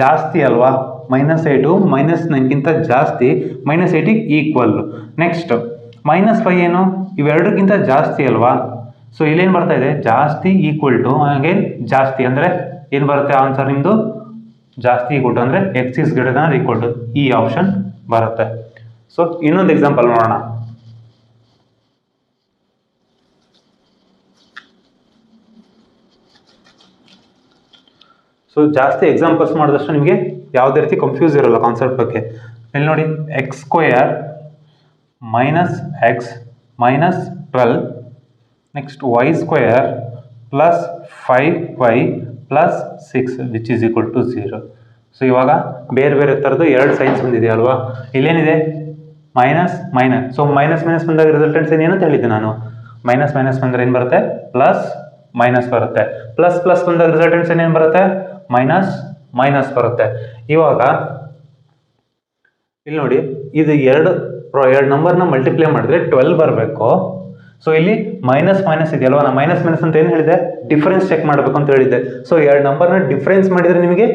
ಜಾಸ್ತಿ ಅಲ್ವಾ. -8 -9ಗಿಂತ ಜಾಸ್ತಿ, -8ಗೆ ಈಕ್ವಲ್. ನೆಕ್ಸ್ಟ್ -5 ಏನು? ಇವೆರಡಕ್ಕಿಂತ ಜಾಸ್ತಿ ಅಲ್ವಾ. ಸೊ ಇಲ್ಲೇನು ಬರ್ತಾ ಇದೆ? ಜಾಸ್ತಿ ಈಕ್ವಲ್ ಟು, ಅಗೇನ್ ಜಾಸ್ತಿ ಅಂದರೆ ಏನು ಬರುತ್ತೆ ಆನ್ಸರ್ ನಿಮ್ಮದು? ಜಾಸ್ತಿ ಈಕ್ವಲ್ ಟು ಅಂದರೆ x is greater than equal to, ಈ ಆಪ್ಷನ್ ಬರುತ್ತೆ. ಸೊ ಇನ್ನೊಂದು ಎಕ್ಸಾಂಪಲ್ ನೋಡೋಣ. ಸೊ ಜಾಸ್ತಿ ಎಕ್ಸಾಂಪಲ್ಸ್ ಮಾಡಿದಷ್ಟು ನಿಮಗೆ ಯಾವುದೇ ರೀತಿ ಕನ್ಫ್ಯೂಸ್ ಇರೋಲ್ಲ ಕಾನ್ಸೆಪ್ಟ್ ಬಗ್ಗೆ. ಇಲ್ಲಿ ನೋಡಿ, x square -x -12, next y square plus 5y plus 6 which is equal to 0. So ಇವಾಗ ಬೇರೆ ಬೇರೆ ಥರದ್ದು ಎರಡು ಸೈನ್ಸ್ ಬಂದಿದೆ ಅಲ್ವಾ. ಇಲ್ಲೇನಿದೆ? Minus minus. So minus minus ಬಂದಾಗ ರಿಸಲ್ಟೆಂಟ್ಸ್ ಏನೇನು ಅಂತ ಹೇಳಿದ್ದೆ ನಾನು? ಮೈನಸ್ ಮೈನಸ್ ಬಂದರೆ ಏನು ಬರುತ್ತೆ? ಪ್ಲಸ್ ಮೈನಸ್ ಬರುತ್ತೆ. ಪ್ಲಸ್ ಪ್ಲಸ್ ಬಂದಾಗ ರಿಸಲ್ಟೆಂಟ್ಸ್ ಏನೇನು ಬರುತ್ತೆ? ಮೈನಸ್ ಮೈನಸ್ ಬರುತ್ತೆ. ಇವಾಗ ಇಲ್ಲಿ ನೋಡಿ, ಇದು ಎರಡು ನಂಬರ್ನ ಮಲ್ಟಿಪ್ಲೈ ಮಾಡಿದ್ರೆ 12 ಬರಬೇಕು. ಸೊ ಇಲ್ಲಿ ಮೈನಸ್ ಮೈನಸ್ ಇದೆಯಲ್ವಾ, ನಾನು ಮೈನಸ್ ಮೈನಸ್ ಅಂತ ಏನು ಹೇಳಿದೆ? ಡಿಫ್ರೆನ್ಸ್ ಚೆಕ್ ಮಾಡಬೇಕು ಅಂತ ಹೇಳಿದ್ದೆ. ಸೊ ಎರಡು ನಂಬರ್ನ ಡಿಫ್ರೆನ್ಸ್ ಮಾಡಿದರೆ ನಿಮಗೆ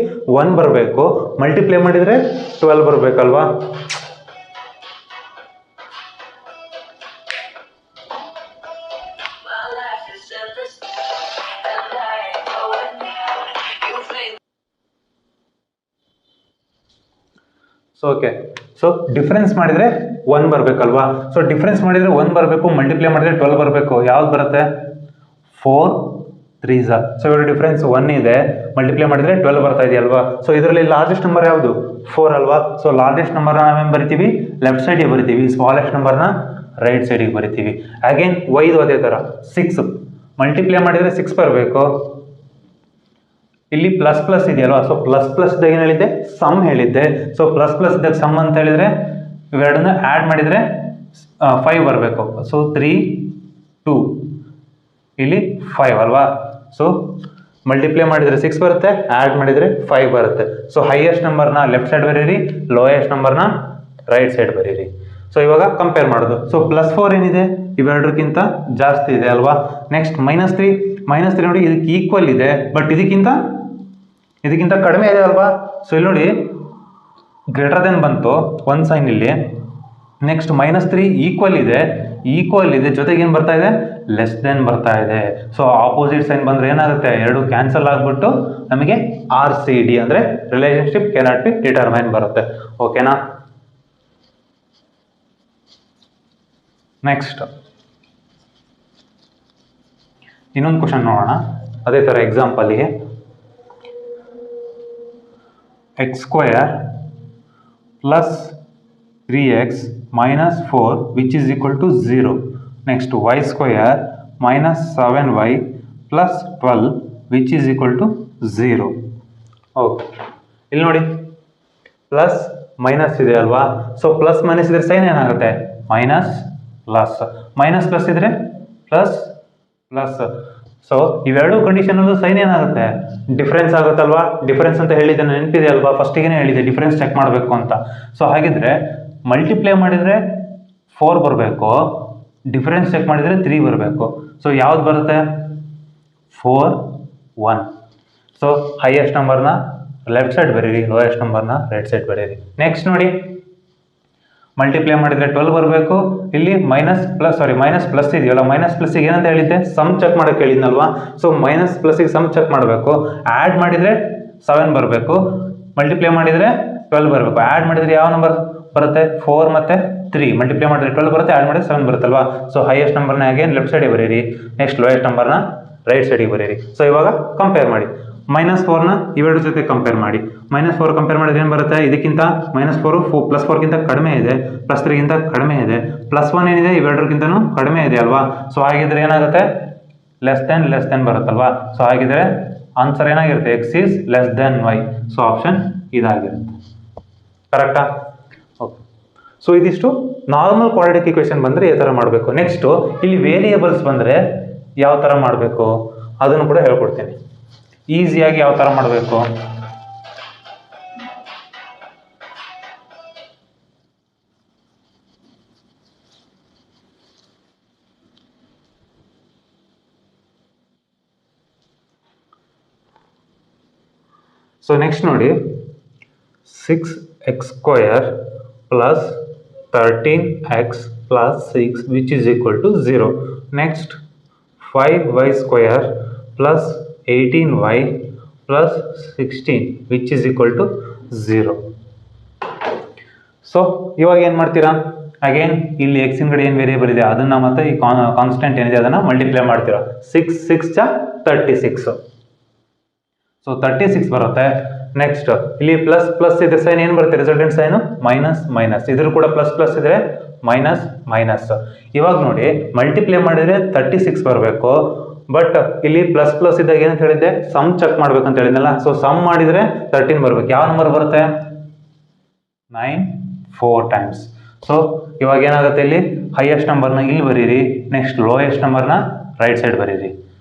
1 ಬರಬೇಕು, ಮಲ್ಟಿಪ್ಲೈ ಮಾಡಿದರೆ 12 ಬರಬೇಕಲ್ವಾ. ಸೊ ಓಕೆ, ಸೊ ಡಿಫ್ರೆನ್ಸ್ ಮಾಡಿದರೆ 1 ಬರಬೇಕಲ್ವಾ. ಸೊ ಡಿಫ್ರೆನ್ಸ್ ಮಾಡಿದರೆ 1 ಬರಬೇಕು, ಮಲ್ಟಿಪ್ಲೈ ಮಾಡಿದರೆ 12 ಬರಬೇಕು. ಯಾವ್ದು ಬರುತ್ತೆ? 4 3s. ಸೊ ಇವಾಗ ಡಿಫ್ರೆನ್ಸ್ 1 ಇದೆ, ಮಲ್ಟಿಪ್ಲೈ ಮಾಡಿದರೆ 12 ಬರ್ತಾ ಇದೆಯಲ್ವಾ. ಸೊ ಇದರಲ್ಲಿ ಲಾರ್ಜೆಸ್ಟ್ ನಂಬರ್ ಯಾವುದು? 4 ಅಲ್ವಾ. ಸೊ ಲಾರ್ಜೆಸ್ಟ್ ನಂಬರ್ನ ನಾವೇನು ಬರಿತೀವಿ? ಲೆಫ್ಟ್ ಸೈಡಿಗೆ ಬರಿತೀವಿ. ಸ್ಮಾಲೆಸ್ಟ್ ನಂಬರ್ನ ರೈಟ್ ಸೈಡಿಗೆ ಬರಿತೀವಿ. ಅಗೇನ್ ವೈದು ಅದೇ ಥರ 6 ಮಲ್ಟಿಪ್ಲೈ ಮಾಡಿದರೆ 6 ಬರಬೇಕು. ಇಲ್ಲಿ ಪ್ಲಸ್ ಪ್ಲಸ್ ಇದೆಯಲ್ವಾ. ಸೊ ಪ್ಲಸ್ ಪ್ಲಸ್ ಇದ್ದಾಗ ಏನು ಹೇಳಿದ್ದೆ? ಸಮ್ ಹೇಳಿದ್ದೆ. ಸೊ ಪ್ಲಸ್ ಪ್ಲಸ್ ಇದ್ದಾಗ ಸಮ್ ಅಂತ ಹೇಳಿದರೆ ಇವೆರಡನ್ನ ಆ್ಯಡ್ ಮಾಡಿದರೆ 5 ಬರಬೇಕು. ಸೊ 3 2 ಇಲ್ಲಿ 5 ಅಲ್ವಾ. ಸೊ ಮಲ್ಟಿಪ್ಲೈ ಮಾಡಿದರೆ 6 ಬರುತ್ತೆ, ಆ್ಯಡ್ ಮಾಡಿದರೆ 5 ಬರುತ್ತೆ. ಸೊ ಹೈಯೆಸ್ಟ್ ನಂಬರ್ನ ಲೆಫ್ಟ್ ಸೈಡ್ ಬರೀರಿ, ಲೋಯೆಸ್ಟ್ ನಂಬರ್ನ ರೈಟ್ ಸೈಡ್ ಬರೀರಿ. ಸೊ ಇವಾಗ ಕಂಪೇರ್ ಮಾಡೋದು. ಸೊ +4 ಏನಿದೆ? ಇವೆರಡಕ್ಕಿಂತ ಜಾಸ್ತಿ ಇದೆ ಅಲ್ವಾ. ನೆಕ್ಸ್ಟ್ -3 ನೋಡಿ, ಇದಕ್ಕೆ ಈಕ್ವಲ್ ಇದೆ, ಬಟ್ ಇದಕ್ಕಿಂತ ಕಡಿಮೆ ಇದೆ ಅಲ್ವಾ. ಸೊ ಇಲ್ಲಿ ನೋಡಿ ಗ್ರೇಟರ್ ದೆನ್ ಬಂತು, ಒಂದು ಸೈನ್ ಇಲ್ಲಿ. ನೆಕ್ಸ್ಟ್ -3 ಈಕ್ವಲ್ ಇದೆ, ಜೊತೆಗೆ ಏನು ಬರ್ತಾ ಇದೆ? ಲೆಸ್ ದೆನ್ ಬರ್ತಾ ಇದೆ. ಸೊ ಆಪೋಸಿಟ್ ಸೈನ್ ಬಂದರೆ ಏನಾಗುತ್ತೆ? ಎರಡು ಕ್ಯಾನ್ಸಲ್ ಆಗಿಬಿಟ್ಟು ನಮಗೆ RCD ಅಂದರೆ ರಿಲೇಷನ್ಶಿಪ್ ಕೆನಾಟ್ ಬಿ ಡಿಟರ್ಮೈನ್ ಬರುತ್ತೆ. ಓಕೆನಾ? ನೆಕ್ಸ್ಟ್ ಇನ್ನೊಂದು ಕ್ವಶನ್ ನೋಡೋಣ. ಅದೇ ಥರ ಎಕ್ಸಾಂಪಲ್ಗೆ x² + 3x - 4 which is equal to 0. Next y² - 7y + 12 which is equal to 0. Okay, ಇಲ್ಲಿ ನೋಡಿ ಪ್ಲಸ್ ಮೈನಸ್ ಇದೆ ಅಲ್ವಾ. ಸೊ ಪ್ಲಸ್ ಮೈನಸ್ ಇದ್ರೆ ಸೈನ್ ಏನಾಗುತ್ತೆ? ಮೈನಸ್ ಪ್ಲಸ್ ಇದ್ರೆ ಪ್ಲಸ್. ಸೊ ಇವೆರಡು ಕಂಡೀಷನಲ್ಲೂ ಸೈನ್ ಏನಾಗುತ್ತೆ? ಡಿಫ್ರೆನ್ಸ್ ಆಗುತ್ತಲ್ವಾ. ಡಿಫ್ರೆನ್ಸ್ ಅಂತ ಹೇಳಿದ್ದೆ, ನೆನಪಿದೆ ಅಲ್ವಾ, ಫಸ್ಟಿಗೆ ಹೇಳಿದೆ ಡಿಫ್ರೆನ್ಸ್ ಚೆಕ್ ಮಾಡಬೇಕು ಅಂತ. ಸೊ ಹಾಗಿದ್ರೆ ಮಲ್ಟಿಪ್ಲೈ ಮಾಡಿದರೆ 4 ಬರಬೇಕು, ಡಿಫ್ರೆನ್ಸ್ ಚೆಕ್ ಮಾಡಿದರೆ 3 ಬರಬೇಕು. ಸೊ ಯಾವ್ದು ಬರುತ್ತೆ? 4 1. ಸೊ ಹೈಯೆಸ್ಟ್ ನಂಬರ್ನ ಲೆಫ್ಟ್ ಸೈಡ್ ಬರೀರಿ, ಲೋಯೆಸ್ಟ್ ನಂಬರ್ನ ರೈಟ್ ಸೈಡ್ ಬರೀರಿ. ನೆಕ್ಸ್ಟ್ ನೋಡಿ, ಮಲ್ಟಿಪ್ಲೈ ಮಾಡಿದರೆ 12 ಬರಬೇಕು. ಇಲ್ಲಿ ಮೈನಸ್ ಪ್ಲಸ್ ಇದೆಯಲ್ಲ, ಮೈನಸ್ ಪ್ಲಸ್ಸಿಗೆ ಏನಂತ ಹೇಳಿದ್ದೆ? ಸಮ್ ಚೆಕ್ ಮಾಡೋಕ್ಕೆ ಹೇಳಿದ್ನಲ್ವಾ. ಸೊ ಮೈನಸ್ ಪ್ಲಸ್ಸಿಗೆ ಸಮ್ ಚೆಕ್ ಮಾಡಬೇಕು. ಆ್ಯಡ್ ಮಾಡಿದರೆ 7 ಬರಬೇಕು, ಮಲ್ಟಿಪ್ಲೈ ಮಾಡಿದರೆ 12 ಬರಬೇಕು. ಆ್ಯಡ್ ಮಾಡಿದರೆ ಯಾವ ನಂಬರ್ ಬರುತ್ತೆ? 4 ಮತ್ತು 3. ಮಲ್ಟಿಪ್ಲೈ ಮಾಡಿದರೆ 12 ಬರುತ್ತೆ, ಆ್ಯಡ್ ಮಾಡಿದರೆ 7 ಬರುತ್ತಲ್ವಾ. ಸೊ ಹೈಯೆಸ್ಟ್ ನಂಬರ್ನ ಅಗೇನ್ ಲೆಫ್ಟ್ ಸೈಡಿಗೆ ಬರೀರಿ, ನೆಕ್ಸ್ಟ್ ಲೋಯೆಸ್ಟ್ ನಂಬರ್ನ ರೈಟ್ ಸೈಡಿಗೆ ಬರೀರಿ. ಸೊ ಇವಾಗ ಕಂಪೇರ್ ಮಾಡಿ. -4ನ ಇವೆರಡು ಜೊತೆ ಕಂಪೇರ್ ಮಾಡಿ. -4 ಕಂಪೇರ್ ಮಾಡಿದ್ರೆ ಏನು ಬರುತ್ತೆ? ಇದಕ್ಕಿಂತ -4 +4ಗಿಂತ ಕಡಿಮೆ ಇದೆ, +3ಗಿಂತ ಕಡಿಮೆ ಇದೆ, +1 ಏನಿದೆ? ಇವೆರಡಕ್ಕಿಂತನೂ ಕಡಿಮೆ ಇದೆ ಅಲ್ವಾ. ಸೊ ಹಾಗಿದ್ರೆ ಏನಾಗುತ್ತೆ? ಲೆಸ್ ದೆನ್ ಬರುತ್ತಲ್ವಾ. ಸೊ ಹಾಗಿದ್ರೆ ಆನ್ಸರ್ ಏನಾಗಿರುತ್ತೆ? x is less than y. So option ಇದಾಗಿರುತ್ತೆ. ಕರೆಕ್ಟಾ? ಓಕೆ. ಸೊ ಇದಿಷ್ಟು ನಾರ್ಮಲ್ ಕ್ವಾಡ್ರಾಟಿಕ್ ಈಕ್ವೇಷನ್ ಬಂದರೆ ಈ ಥರ ಮಾಡಬೇಕು. ನೆಕ್ಸ್ಟು ಇಲ್ಲಿ ವೇರಿಯೇಬಲ್ಸ್ ಬಂದರೆ ಯಾವ ಥರ ಮಾಡಬೇಕು ಅದನ್ನು ಕೂಡ ಹೇಳ್ಕೊಡ್ತೀನಿ. ಈಸಿಯಾಗಿ ಯಾವ ಥರ ಮಾಡಬೇಕು. ಸೊ ನೆಕ್ಸ್ಟ್ ನೋಡಿ, 6x² + 13x + 6 which is equal to 0. Next 5y² + 18y + 16 which is equal to 0. So ಇವಾಗ ಏನು ಮಾಡ್ತೀರಾ? ಅಗೇನ್ ಇಲ್ಲಿ ಎಕ್ಸ್ ಹಿಂಗಡೆ ಏನು ವೇರಿಯೇಬಲ್ ಇದೆ ಅದನ್ನು ಮತ್ತೆ ಈ ಕಾನ್ಸ್ಟೆಂಟ್ ಏನಿದೆ ಅದನ್ನು ಮಲ್ಟಿಪ್ಲೈ ಮಾಡ್ತೀರಾ. 6 6 36. ಸೊ 36 ಬರುತ್ತೆ. ನೆಕ್ಸ್ಟ್ ಇಲ್ಲಿ ಪ್ಲಸ್ ಇದೆ ಸೈನ್, ಏನು ಬರುತ್ತೆ? Resultant sign minus. ಇದ್ರ ಕೂಡ ಪ್ಲಸ್ ಇದ್ರೆ ಮೈನಸ್. ಇವಾಗ ನೋಡಿ ಮಲ್ಟಿಪ್ಲೈ ಮಾಡಿದರೆ 36 ಬರಬೇಕು, ಬಟ್ ಇಲ್ಲಿ ಪ್ಲಸ್ ಇದ್ದಾಗ ಏನಂತ ಹೇಳಿದ್ದೆ? ಸಮ್ ಚೆಕ್ ಮಾಡ್ಬೇಕಂತ ಹೇಳಿದ್ನಲ್ಲ. ಸೊ ಸಮ್ ಮಾಡಿದರೆ 13 ಬರಬೇಕು. ಯಾವ ನಂಬರ್ ಬರುತ್ತೆ? 9 4 ಟೈಮ್ಸ್. ಸೊ ಇವಾಗ ಏನಾಗುತ್ತೆ? ಇಲ್ಲಿ ಹೈಯೆಸ್ಟ್ ನಂಬರ್ನ ಇಲ್ಲಿ ಬರೀರಿ, ನೆಕ್ಸ್ಟ್ ಲೋಯೆಸ್ಟ್ ನಂಬರ್ನ ರೈಟ್ ಸೈಡ್ ಬರೀರಿ.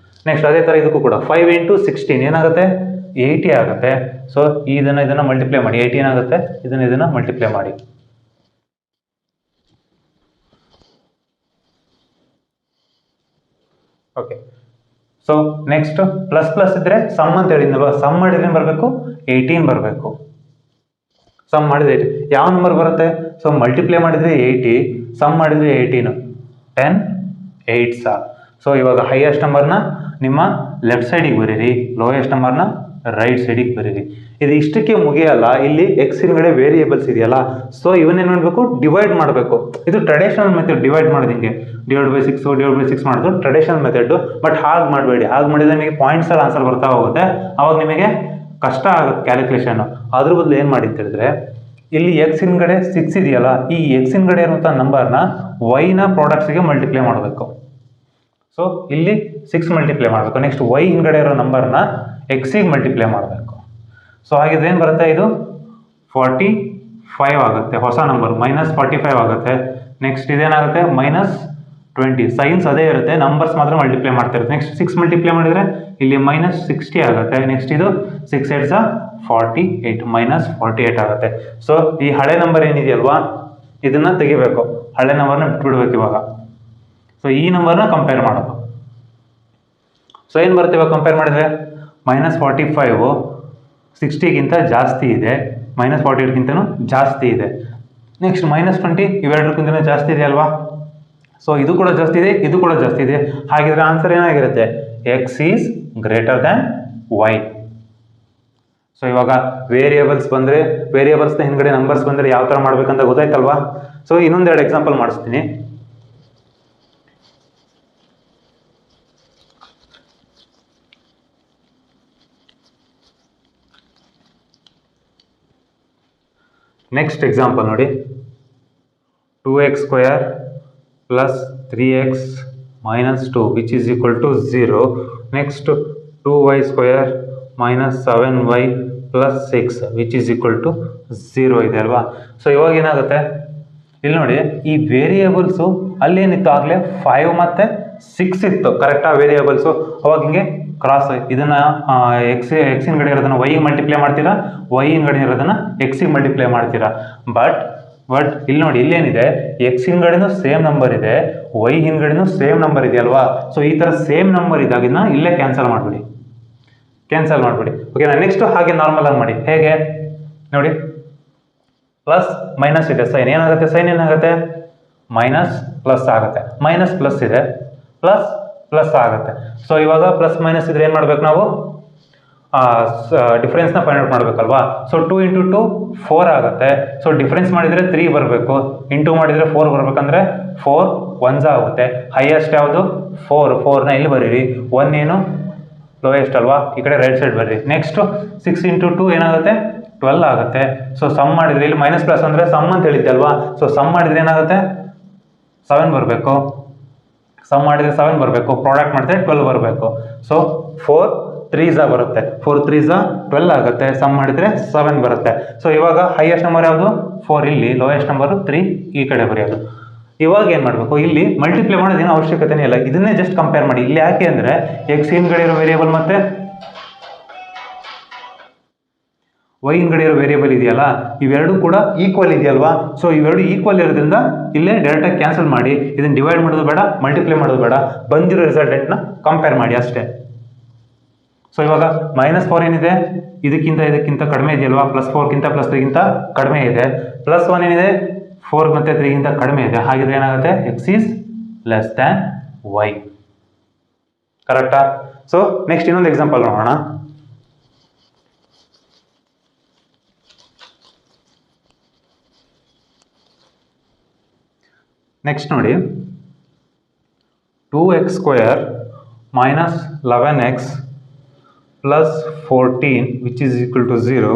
ನೆಕ್ಸ್ಟ್ ಅದೇ ಥರ ಇದಕ್ಕೂ ಕೂಡ 5 × 16 ಏನಾಗುತ್ತೆ? 80 ಆಗುತ್ತೆ. ಸೊ ಇದನ್ನು ಮಲ್ಟಿಪ್ಲೈ ಮಾಡಿ, 18 ಆಗುತ್ತೆ. ಇದನ್ನು ಮಲ್ಟಿಪ್ಲೈ ಮಾಡಿ. ಓಕೆ. ಸೊ ನೆಕ್ಸ್ಟ್ ಪ್ಲಸ್ ಇದ್ರೆ ಸಮ್ ಅಂತ ಹೇಳಿದ್ನಲ್ವಾ, ಸಮ್ ಮಾಡಿದ್ರೆ ಬರಬೇಕು 18 ಬರಬೇಕು. ಸಮ್ ಮಾಡಿದ್ರೆ 18 ಯಾವ ನಂಬರ್ ಬರುತ್ತೆ? ಸೊ ಮಲ್ಟಿಪ್ಲೈ ಮಾಡಿದರೆ 80, ಸಮ್ ಮಾಡಿದರೆ 18, 10 8s. ಸೊ ಇವಾಗ ಹೈಯೆಸ್ಟ್ ನಂಬರ್ನ ನಿಮ್ಮ ಲೆಫ್ಟ್ ಸೈಡಿಗೆ ಬರೀರಿ, ಲೋಯೆಸ್ಟ್ ನಂಬರ್ನ ರೈಟ್ ಸೈಡಿಗೆ ಬರೀರಿ. ಇದು ಇಷ್ಟಕ್ಕೆ ಮುಗಿಯಲ್ಲ, ಇಲ್ಲಿ ಎಕ್ಸ್ ಹಿಂಗಡೆ ವೇರಿಯೇಬಲ್ಸ್ ಇದೆಯಲ್ಲ, ಸೊ ಇವನ್ನೇನು ಮಾಡಬೇಕು, ಡಿವೈಡ್ ಮಾಡಬೇಕು. ಇದು ಟ್ರೆಡಿಷನಲ್ ಮೆಥಡ್, ಡಿವೈಡ್ ಮಾಡೋದು ಹಿಂಗೆ ಡಿವೈಡ್ ಬೈ 6 ಮಾಡೋದು ಟ್ರೆಡಿಷನಲ್ ಮೆಥಡ್. ಬಟ್ ಹಾಗೆ ಮಾಡಬೇಡಿ, ಹಾಗೆ ಮಾಡಿದ್ರೆ ನಿಮಗೆ ಪಾಯಿಂಟ್ಸಲ್ಲಿ ಆನ್ಸರ್ ಬರ್ತಾ ಹೋಗುತ್ತೆ, ಅವಾಗ ನಿಮಗೆ ಕಷ್ಟ ಆಗುತ್ತೆ ಕ್ಯಾಲ್ಕುಲೇಷನ್. ಅದ್ರ ಬದಲು ಏನು ಮಾಡಿ ಅಂತ ಹೇಳಿದ್ರೆ, ಇಲ್ಲಿ ಎಕ್ಸ್ ಹಿಂಗಡೆ 6 ಇದೆಯಲ್ಲ, ಈ ಎಕ್ಸ್ ಹಿಂಗಡೆ ಇರುವಂಥ ನಂಬರ್ನ ವೈನ ಪ್ರಾಡಕ್ಟ್ಸ್ಗೆ ಮಲ್ಟಿಪ್ಲೈ ಮಾಡಬೇಕು. ಸೊ ಇಲ್ಲಿ 6 ಮಲ್ಟಿಪ್ಲೈ ಮಾಡಬೇಕು. ನೆಕ್ಸ್ಟ್ ವೈ ಹಿಂಗಡೆ ಇರೋ ನಂಬರ್ನ ಎಕ್ಸಿಗೆ ಮಲ್ಟಿಪ್ಲೈ ಮಾಡಬೇಕು. ಸೊ ಹಾಗಿದ್ರೆ ಏನು ಬರುತ್ತೆ, ಇದು 45 ಆಗುತ್ತೆ, ಹೊಸ ನಂಬರ್ -45 ಆಗುತ್ತೆ. ನೆಕ್ಸ್ಟ್ ಇದೇನಾಗುತ್ತೆ, -20. ಸೈನ್ಸ್ ಅದೇ ಇರುತ್ತೆ, ನಂಬರ್ಸ್ ಮಾತ್ರ ಮಲ್ಟಿಪ್ಲೈ ಮಾಡ್ತಾ ಇರುತ್ತೆ. ನೆಕ್ಸ್ಟ್ 6 ಮಲ್ಟಿಪ್ಲೈ ಮಾಡಿದರೆ ಇಲ್ಲಿ -60 ಆಗುತ್ತೆ. ನೆಕ್ಸ್ಟ್ ಇದು 6 8 48, -48 ಆಗುತ್ತೆ. ಸೊ ಈ ಹಳೆ ನಂಬರ್ ಏನಿದೆಯಲ್ವಾ, ಇದನ್ನ ತೆಗಿಬೇಕು, ಹಳೆ ನಂಬರ್ನ ಬಿಟ್ಬಿಡ್ಬೇಕು ಇವಾಗ. ಸೊ ಈ ನಂಬರ್ನ ಕಂಪೇರ್ ಮಾಡೋದು. ಸೊ ಏನು ಬರುತ್ತೆ ಇವಾಗ ಕಂಪೇರ್ ಮಾಡಿದ್ರೆ, -45 60ಗಿಂತ ಜಾಸ್ತಿ ಇದೆ, -48ಗಿಂತನೂ ಜಾಸ್ತಿ ಇದೆ. ನೆಕ್ಸ್ಟ್ -20 ಇವೆರಡಕ್ಕಿಂತನೂ ಜಾಸ್ತಿ ಇದೆ ಅಲ್ವಾ. ಸೊ ಇದು ಕೂಡ ಜಾಸ್ತಿ ಇದೆ, ಇದು ಕೂಡ ಜಾಸ್ತಿ ಇದೆ. ಹಾಗಿದ್ರೆ ಆನ್ಸರ್ ಏನಾಗಿರುತ್ತೆ, x is greater than y. So ಇವಾಗ ವೇರಿಯೇಬಲ್ಸ್ ಬಂದರೆ, ವೇರಿಯೇಬಲ್ಸ್ನ ಹಿಂದ್ಗಡೆ ನಂಬರ್ಸ್ ಬಂದರೆ ಯಾವ ಥರ ಮಾಡ್ಬೇಕಂತ ಗೊತ್ತಾಯ್ತಲ್ವಾ. ಸೊ ಇನ್ನೊಂದೆರಡು ಎಕ್ಸಾಂಪಲ್ ಮಾಡಿಸ್ತೀನಿ. ನೆಕ್ಸ್ಟ್ ಎಕ್ಸಾಂಪಲ್ ನೋಡಿ, 2x² + 3x - 2 which is equal to 0. Next 2y² - 7y + 6 which is equal to 0 ಇದೆ ಅಲ್ವಾ. ಸೊ ಇವಾಗ ಏನಾಗುತ್ತೆ, ಇಲ್ಲಿ ನೋಡಿ ಈ ವೇರಿಯೇಬಲ್ಸು ಅಲ್ಲೇನಿತ್ತು, ಆಗಲೇ 5 ಮತ್ತು 6 ಇತ್ತು ಕರೆಕ್ಟಾ ವೇರಿಯೇಬಲ್ಸು. ಅವಾಗ ಹಿಂಗೆ ಕ್ರಾಸ್, ಇದನ್ನ ಎಕ್ಸ್ ಹಿಂಗಡೆ ಇರೋದನ್ನ ವೈ ಮಲ್ಟಿಪ್ಲೈ ಮಾಡ್ತೀರಾ, ವೈ ಹಿಂಗಡೆ ಇರೋದನ್ನ ಎಕ್ಸಿಗೆ ಮಲ್ಟಿಪ್ಲೈ ಮಾಡ್ತೀರಾ. ಬಟ್ ಇಲ್ಲಿ ನೋಡಿ, ಇಲ್ಲೇನಿದೆ, ಎಕ್ಸ್ ಹಿಂಗಡೆನೂ ಸೇಮ್ ನಂಬರ್ ಇದೆ, ವೈ ಹಿಂಗಡೆನೂ ಸೇಮ್ ನಂಬರ್ ಇದೆ ಅಲ್ವಾ. ಸೊ ಈ ಥರ ಸೇಮ್ ನಂಬರ್ ಇದ್ದಾಗಿನ ಇಲ್ಲೇ ಕ್ಯಾನ್ಸಲ್ ಮಾಡಿಬಿಡಿ. ಓಕೆನಾ. ನೆಕ್ಸ್ಟ್ ಹಾಗೆ ನಾರ್ಮಲ್ ಆಗಿ ಮಾಡಿ. ಹೇಗೆ ನೋಡಿ, ಪ್ಲಸ್ ಮೈನಸ್ ಇದೆ, ಸೈನ್ ಏನಾಗುತ್ತೆ, ಸೈನ್ ಏನಾಗುತ್ತೆ, ಮೈನಸ್ ಪ್ಲಸ್ ಆಗುತ್ತೆ, ಮೈನಸ್ ಪ್ಲಸ್ ಇದೆ, ಪ್ಲಸ್ ಆಗುತ್ತೆ. ಸೊ ಇವಾಗ ಪ್ಲಸ್ ಮೈನಸ್ ಇದ್ರೆ ಏನು ಮಾಡ್ಬೇಕು ನಾವು, ಡಿಫ್ರೆನ್ಸ್ನ ಫೈಂಡ್ ಔಟ್ ಮಾಡಬೇಕಲ್ವಾ. ಸೊ 2 × 2 4 ಆಗುತ್ತೆ. ಸೊ ಡಿಫ್ರೆನ್ಸ್ ಮಾಡಿದರೆ 3 ಬರಬೇಕು, ಇಂಟು ಮಾಡಿದರೆ 4 ಬರಬೇಕಂದ್ರೆ 4 1s ಆಗುತ್ತೆ. ಹೈಯೆಸ್ಟ್ ಯಾವುದು, 4ನ ಇಲ್ಲಿ ಬರೀರಿ. 1 ಏನು ಲೋಯೆಸ್ಟ್ ಅಲ್ವಾ, ಈ ಕಡೆ ರೈಟ್ ಸೈಡ್ ಬರ್ರಿ. ನೆಕ್ಸ್ಟ್ 6 × 2 ಏನಾಗುತ್ತೆ, 12 ಆಗುತ್ತೆ. ಸೊ ಸಮ್ ಮಾಡಿದರೆ ಇಲ್ಲಿ ಮೈನಸ್ ಪ್ಲಸ್ ಅಂದರೆ ಸಮ್ ಅಂತ ಹೇಳಿದ್ದೆ ಅಲ್ವಾ. ಸೊ ಸಮ್ ಮಾಡಿದರೆ ಏನಾಗುತ್ತೆ, 7 ಬರಬೇಕು. ಸಮ್ ಮಾಡಿದರೆ 7 ಬರಬೇಕು, ಪ್ರಾಡಕ್ಟ್ ಮಾಡಿದ್ರೆ 12 ಬರಬೇಕು. ಸೊ 4 3s ಬರುತ್ತೆ, 4 3s 12 ಆಗುತ್ತೆ. ಸಮ್ ಮಾಡಿದರೆ 7 ಬರುತ್ತೆ. ಸೊ ಇವಾಗ ಹೈಯೆಸ್ಟ್ ನಂಬರ್ ಯಾವುದು, 4 ಇಲ್ಲಿ, ಲೋಯೆಸ್ಟ್ ನಂಬರು 3 ಈ ಕಡೆ ಬರೆಯೋದು. ಇವಾಗ ಏನು ಮಾಡಬೇಕು, ಇಲ್ಲಿ ಮಲ್ಟಿಪ್ಲೈ ಮಾಡೋದೇನು ಅವಶ್ಯಕತೆನೇ ಇಲ್ಲ, ಇದನ್ನೇ ಜಸ್ಟ್ ಕಂಪೇರ್ ಮಾಡಿ. ಇಲ್ಲಿ ಯಾಕೆ ಅಂದರೆ ಎಕ್ಸ್ ಹಿಂದ್ಗಡೆ ಇರೋ ವೇರಿಯೇಬಲ್ ಮತ್ತು ವೈ ಹಿಂದ್ಗಡೆ ಇರೋ ವೇರಿಯೇಬಲ್ ಇದೆಯಲ್ಲ, ಇವೆರಡು ಕೂಡ ಈಕ್ವಲ್ ಇದೆಯಲ್ವಾ. ಸೊ ಇವೆರಡು ಈಕ್ವಲ್ ಇರೋದ್ರಿಂದ ಇಲ್ಲೇ ಡೈರೆಕ್ಟಾಗಿ ಕ್ಯಾನ್ಸಲ್ ಮಾಡಿ, ಇದನ್ನು ಡಿವೈಡ್ ಮಾಡೋದು ಬೇಡ, ಮಲ್ಟಿಪ್ಲೈ ಮಾಡೋದು ಬೇಡ, ಬಂದಿರೋ ರಿಸಲ್ಟೆಂಟ್ನ ಕಂಪೇರ್ ಮಾಡಿ ಅಷ್ಟೇ. ಸೊ ಇವಾಗ -4 ಏನಿದೆ, ಇದಕ್ಕಿಂತ ಕಡಿಮೆ ಇದೆಯಲ್ವಾ, +4ಗಿಂತ +3ಗಿಂತ ಕಡಿಮೆ ಇದೆ. +1 ಏನಿದೆ, 4 ಮತ್ತು 3ಗಿಂತ ಕಡಿಮೆ ಇದೆ. ಹಾಗಿದ್ರೆ ಏನಾಗುತ್ತೆ, x is less than y. ಕರೆಕ್ಟಾ. ಸೊ ನೆಕ್ಸ್ಟ್ ಇನ್ನೊಂದು ಎಕ್ಸಾಂಪಲ್ ನೋಡೋಣ. ನೆಕ್ಸ್ಟ್ ನೋಡಿ, 2x² - 11x + 14 which is equal to 0.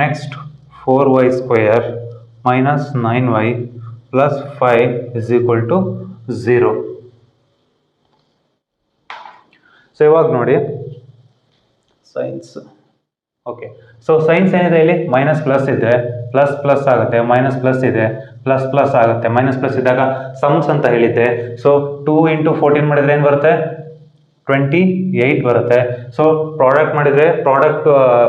Next 4y² - 9y + 5 is equal to 0. So ಇವಾಗ ನೋಡಿ ಸೈನ್ಸ್. ಓಕೆ, ಸೊ ಸೈನ್ಸ್ ಏನಿದೆ, ಇಲ್ಲಿ ಮೈನಸ್ ಪ್ಲಸ್ ಇದೆ, ಪ್ಲಸ್ ಆಗುತ್ತೆ, ಮೈನಸ್ ಪ್ಲಸ್ ಇದೆ, ಪ್ಲಸ್ ಆಗುತ್ತೆ. ಮೈನಸ್ ಪ್ಲಸ್ ಇದ್ದಾಗ ಸಮ್ಸ್ ಅಂತ ಹೇಳಿದ್ದೆ. ಸೊ 2 × 14 ಮಾಡಿದ್ರೆ ಏನು ಬರುತ್ತೆ, 28 ಬರುತ್ತೆ. ಸೊ ಪ್ರಾಡಕ್ಟ್